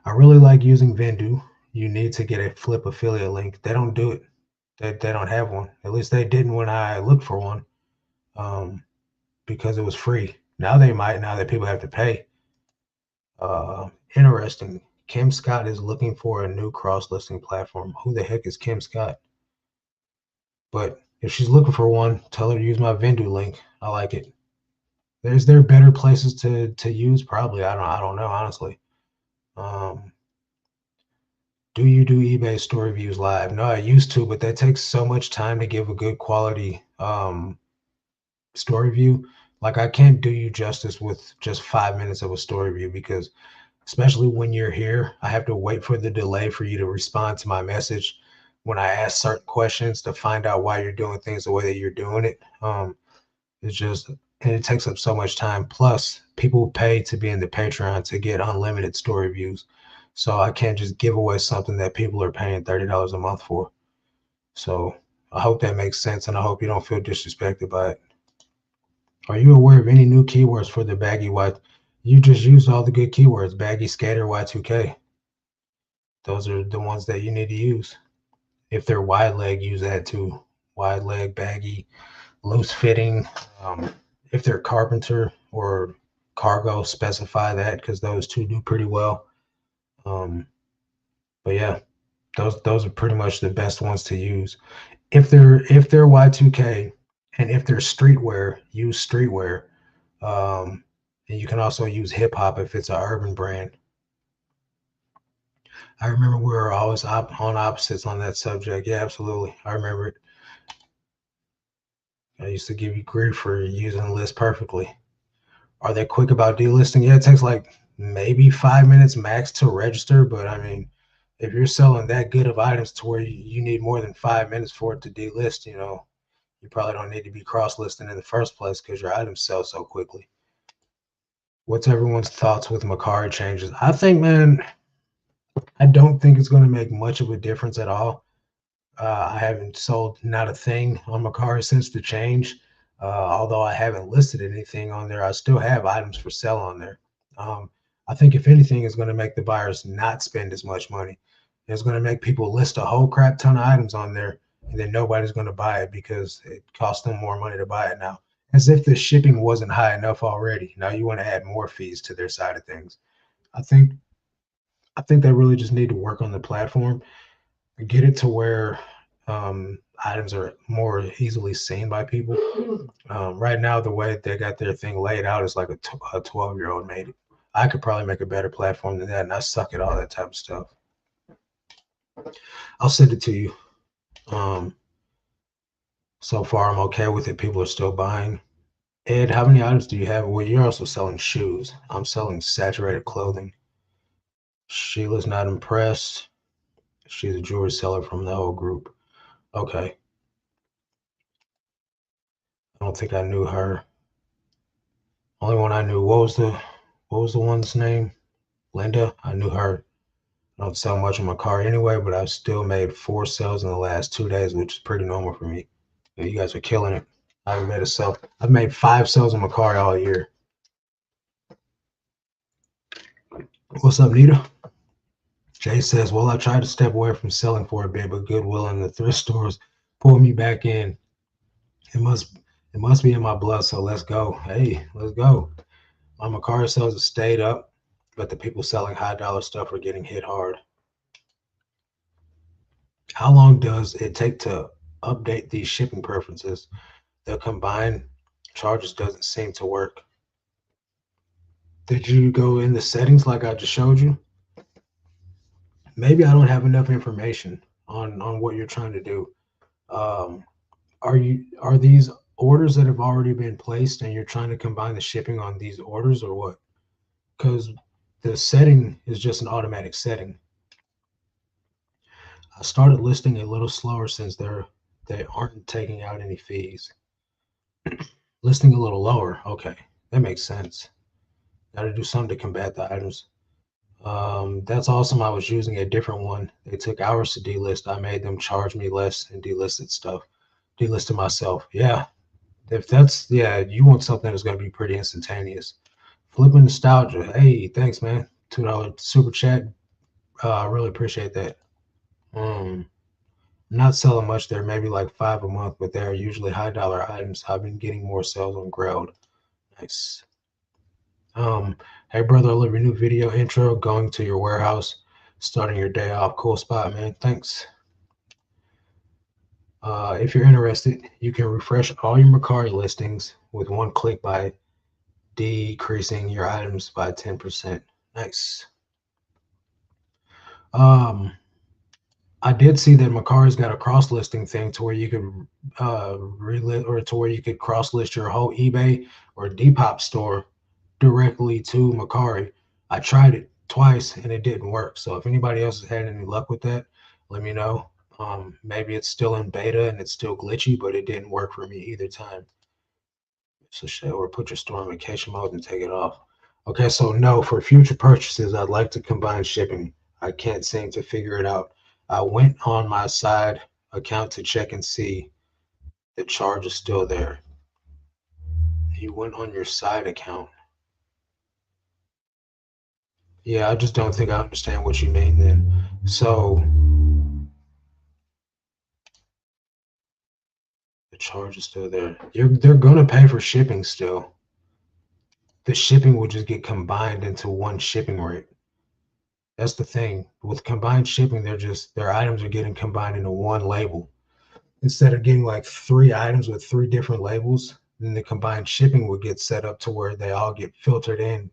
I really like using Vendu. You need to get a flip affiliate link. They don't do it. They don't have one. At least they didn't when I looked for one, because it was free. Now they might. Now that people have to pay. Interesting. Kim Scott is looking for a new cross listing platform. Who the heck is Kim Scott? But if she's looking for one, tell her to use my Vendu link. I like it. Is there better places to use? Probably. I don't know, honestly. Um, do you do eBay story views live? No, I used to, but that takes so much time to give a good quality story view. Like I can't do you justice with just 5 minutes of a story view, because especially when you're here, I have to wait for the delay for you to respond to my message when I ask certain questions to find out why you're doing things the way that you're doing it. It's just, and it takes up so much time. Plus, people pay to be in the Patreon to get unlimited story views. So I can't just give away something that people are paying $30 a month for. So I hope that makes sense, and I hope you don't feel disrespected by it. Are you aware of any new keywords for the baggy Y? You just used all the good keywords: baggy, skater, Y2K. Those are the ones that you need to use. If they're wide leg, use that too. Wide leg, baggy, loose fitting. If they're carpenter or cargo, specify that, because those two do pretty well. But yeah, those are pretty much the best ones to use. If they're Y2K, and if they're streetwear, use streetwear. And you can also use hip hop if it's an urban brand. I remember we were always on opposites on that subject. Yeah, absolutely. I remember it. I used to give you grief for using the list perfectly. Are they quick about delisting? Yeah, it takes like maybe 5 minutes max to register. But I mean, if you're selling that good of items to where you need more than 5 minutes for it to delist, you probably don't need to be cross-listing in the first place because your items sell so quickly. What's everyone's thoughts with Macari changes? I think, man, I don't think it's going to make much of a difference at all. I haven't sold not a thing on Macari since the change. Although I haven't listed anything on there, I still have items for sale on there. I think if anything, it's going to make the buyers not spend as much money. It's going to make people list a whole crap ton of items on there, and then nobody's going to buy it because it costs them more money to buy it now. As if the shipping wasn't high enough already. Now you want to add more fees to their side of things. I think I think they really just need to work on the platform, get it to where items are more easily seen by people. Right now, the way they got their thing laid out is like a 12-year-old made it. I could probably make a better platform than that, and I suck at all that type of stuff. I'll send it to you. Um, so far, I'm okay with it. People are still buying. Ed, how many items do you have? Well, you're also selling shoes. I'm selling saturated clothing. Sheila's not impressed. She's a jewelry seller from the whole group. Okay. I don't think I knew her. Only one I knew. What was the one's name? Linda. I knew her. I don't sell much on my car anyway, but I've still made 4 sales in the last 2 days, which is pretty normal for me. Yeah, you guys are killing it. I've made 5 sales on my car all year. What's up, Nita? Jay says, well, I tried to step away from selling for a bit, but Goodwill and the thrift stores pulled me back in. It must be in my blood, so let's go. Hey, let's go. My Macari sales have stayed up, but the people selling high dollar stuff are getting hit hard. How long does it take to update these shipping preferences? They'll combine Charges doesn't seem to work. Did you go in the settings like I just showed you? Maybe I don't have enough information on what you're trying to do. Um, are these orders that have already been placed and you're trying to combine the shipping on these orders or what? Because the setting is just an automatic setting. I started listing a little slower since they aren't taking out any fees. Listing a little lower. Okay, that makes sense. Got to do something to combat the items. That's awesome. I was using a different one. They took hours to delist. I made them charge me less and delisted stuff. Delisted myself. Yeah. If that's, yeah, you want something that's going to be pretty instantaneous. Flipping nostalgia. Hey, thanks, man. $2 super chat. I really appreciate that. Um, Not selling much there, maybe like 5 a month, but they're usually high dollar items. I've been getting more sales on Grailed. Nice. Hey brother, I love your new video intro, going to your warehouse, starting your day off. Cool spot, man. Thanks. If you're interested, you can refresh all your Mercari listings with one click by decreasing your items by 10%. Nice. I did see that Mercari's got a cross listing thing to where you could relist, or to where you could cross list your whole eBay or Depop store directly to Mercari. I tried it twice and it didn't work. So if anybody else has had any luck with that, let me know. Maybe it's still in beta and it's still glitchy, but it didn't work for me either time. So show or put your store in vacation mode and take it off. Okay, so no, for future purchases, I'd like to combine shipping. I can't seem to figure it out. I went on my side account to check and see the charge is still there. You went on your side account. Yeah, I just don't think I understand what you mean then. So the charge is still there. They're gonna pay for shipping still. The shipping will just get combined into one shipping rate. That's the thing. With combined shipping, their items are getting combined into one label. Instead of getting like 3 items with 3 different labels, then the combined shipping would get set up to where they all get filtered in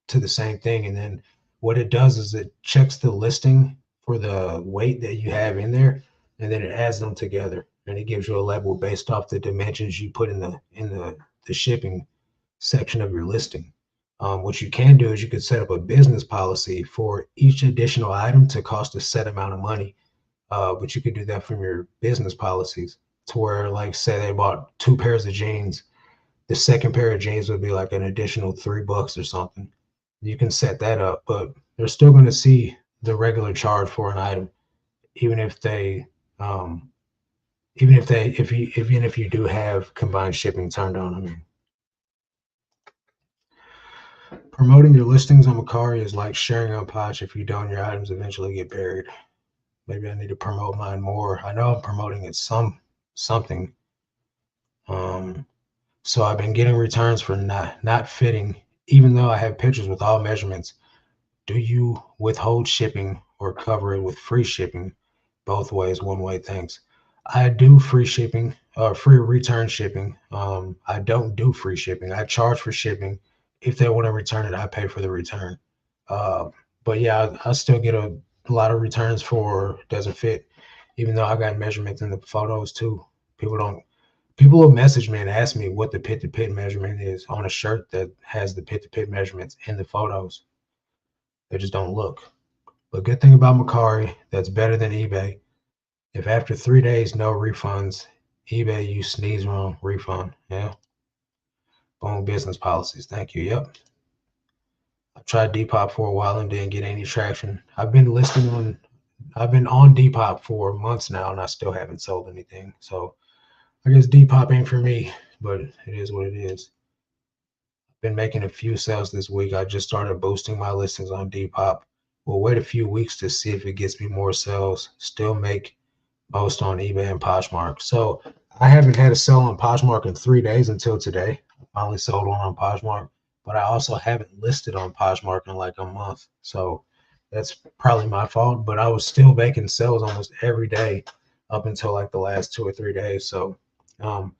to the same thing. And then what it does is it checks the listing for the weight that you have in there, and then it adds them together, and it gives you a label based off the dimensions you put in the shipping section of your listing. What you can do is you could set up a business policy for each additional item to cost a set amount of money. But you could do that from your business policies to where, like, say they bought 2 pairs of jeans, the second pair of jeans would be like an additional $3 or something. You can set that up, but they're still going to see the regular charge for an item, even if they, even if you do have combined shipping turned on. I mean, promoting your listings on Mercari is like sharing on Posh. If you don't, your items eventually get buried. Maybe I need to promote mine more. I know I'm promoting it something. So I've been getting returns for not fitting, even though I have pictures with all measurements. Do you withhold shipping or cover it with free shipping? Both ways, one way, thanks. I do free shipping, free return shipping. I don't do free shipping. I charge for shipping. If they want to return it, I pay for the return. Uh, but yeah, I still get a lot of returns for doesn't fit, even though I got measurements in the photos too. People will message me and ask me what the pit to pit measurement is on a shirt that has the pit to pit measurements in the photos. They just don't look. But good thing about Mercari, that's better than eBay. If after 3 days, no refunds, eBay, you sneeze wrong, refund. Yeah. Boom, business policies. Thank you. Yep. I tried Depop for a while and didn't get any traction. I've been on Depop for months now and I still haven't sold anything. So I guess Depop ain't for me, but it is what it is. I've been making a few sales this week. I just started boosting my listings on Depop. We'll wait a few weeks to see if it gets me more sales. Still make most on eBay and Poshmark. So I haven't had a sale on Poshmark in 3 days until today. I finally sold one on Poshmark, but I also haven't listed on Poshmark in like a month. So that's probably my fault, but I was still making sales almost every day up until like the last 2 or 3 days. So I'm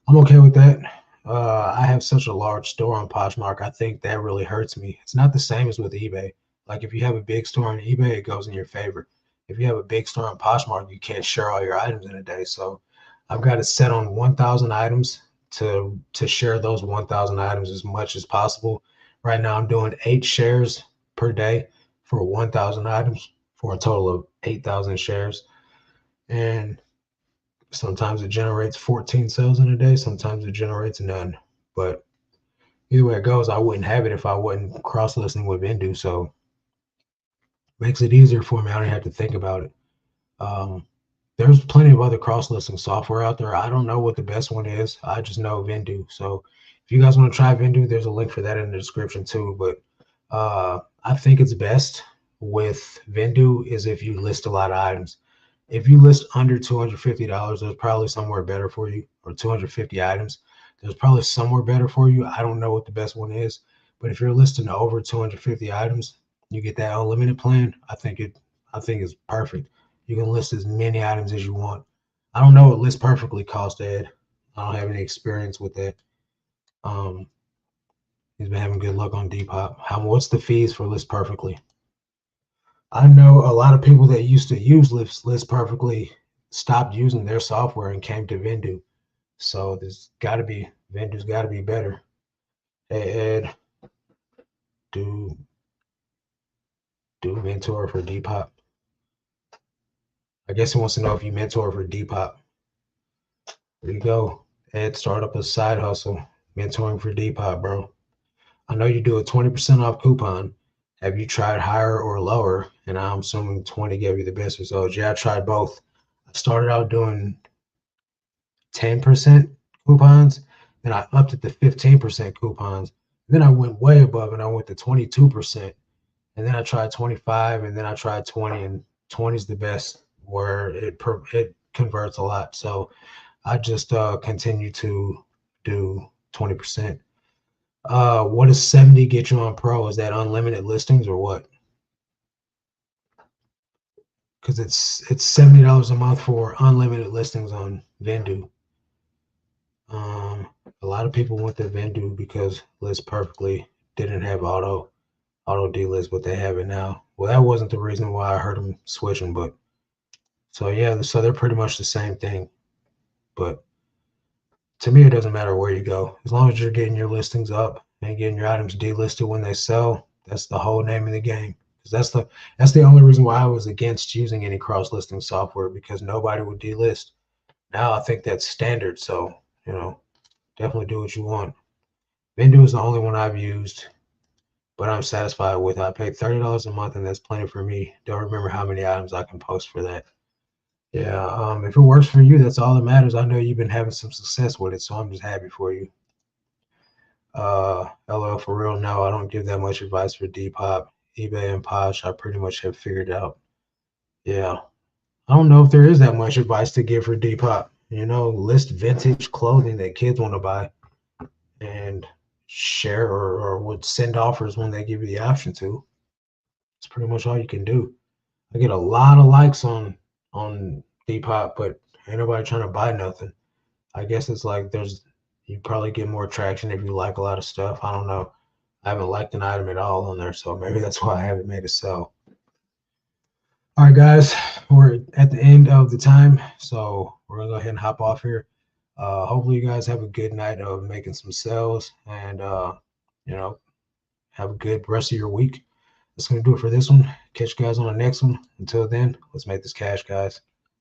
okay with that. I have such a large store on Poshmark. I think that really hurts me. It's not the same as with eBay. Like if you have a big store on eBay, it goes in your favor. If you have a big store on Poshmark, you can't share all your items in a day. So I've got it set on 1,000 items to share those 1,000 items as much as possible. Right now, I'm doing 8 shares per day for 1,000 items for a total of 8,000 shares. And sometimes it generates 14 sales in a day. Sometimes it generates none. But either way it goes, I wouldn't have it if I wasn't cross-listing with Vendu. So it makes it easier for me. I don't have to think about it. Um, there's plenty of other cross-listing software out there. I don't know what the best one is. I just know Vendu. So if you guys want to try Vendu, there's a link for that in the description too. But I think it's best with Vendu is if you list a lot of items. If you list under $250, there's probably somewhere better for you, or 250 items. There's probably somewhere better for you. I don't know what the best one is, but if you're listing over 250 items, you get that unlimited plan. I think it's perfect. You can list as many items as you want. I don't know what List Perfectly cost, Ed. I don't have any experience with that. Um, he's been having good luck on Depop. What's the fees for List Perfectly? I know a lot of people that used to use List Perfectly stopped using their software and came to Vendu. So Vendu's got to be better. Hey Ed, do mentor for Depop. I guess he wants to know if you mentor for Depop. There you go. Ed, start up a side hustle, mentoring for Depop, bro. I know you do a 20% off coupon. Have you tried higher or lower? And I'm assuming 20 gave you the best results. Yeah, I tried both. I started out doing 10% coupons, then I upped it to 15% coupons. Then I went way above and I went to 22%. And then I tried 25 and then I tried 20, and 20 is the best where it converts a lot. So I just continue to do 20%. What does 70 get you on Pro? Is that unlimited listings or what? Because it's $70 a month for unlimited listings on Vendu. A lot of people went to Vendu because List Perfectly didn't have auto delist, but they have it now. Well, that wasn't the reason why I heard them switching, but so yeah, so they're pretty much the same thing. But to me, it doesn't matter where you go, as long as you're getting your listings up and getting your items delisted when they sell. That's the whole name of the game. Because that's the only reason why I was against using any cross-listing software, because nobody would delist. Now I think that's standard. So definitely do what you want. Vendu is the only one I've used, but I'm satisfied with it. I paid $30 a month, and that's plenty for me. Don't remember how many items I can post for that. Yeah, if it works for you, that's all that matters. I know you've been having some success with it, so I'm just happy for you. LOL, for real, no, I don't give that much advice for Depop, eBay, and Posh. I pretty much have figured out. Yeah, I don't know if there is that much advice to give for Depop. List vintage clothing that kids want to buy and share or would send offers when they give you the option to. It's pretty much all you can do. I get a lot of likes on Depop, but ain't nobody trying to buy nothing. I guess it's like you probably get more traction if you like a lot of stuff. I don't know. I haven't liked an item at all on there, so maybe that's why I haven't made a sell. All right, guys, we're at the end of the time, so we're gonna go ahead and hop off here. Hopefully, you guys have a good night of making some sales, and have a good rest of your week. That's gonna do it for this one. Catch you guys on the next one. Until then, let's make this cash, guys.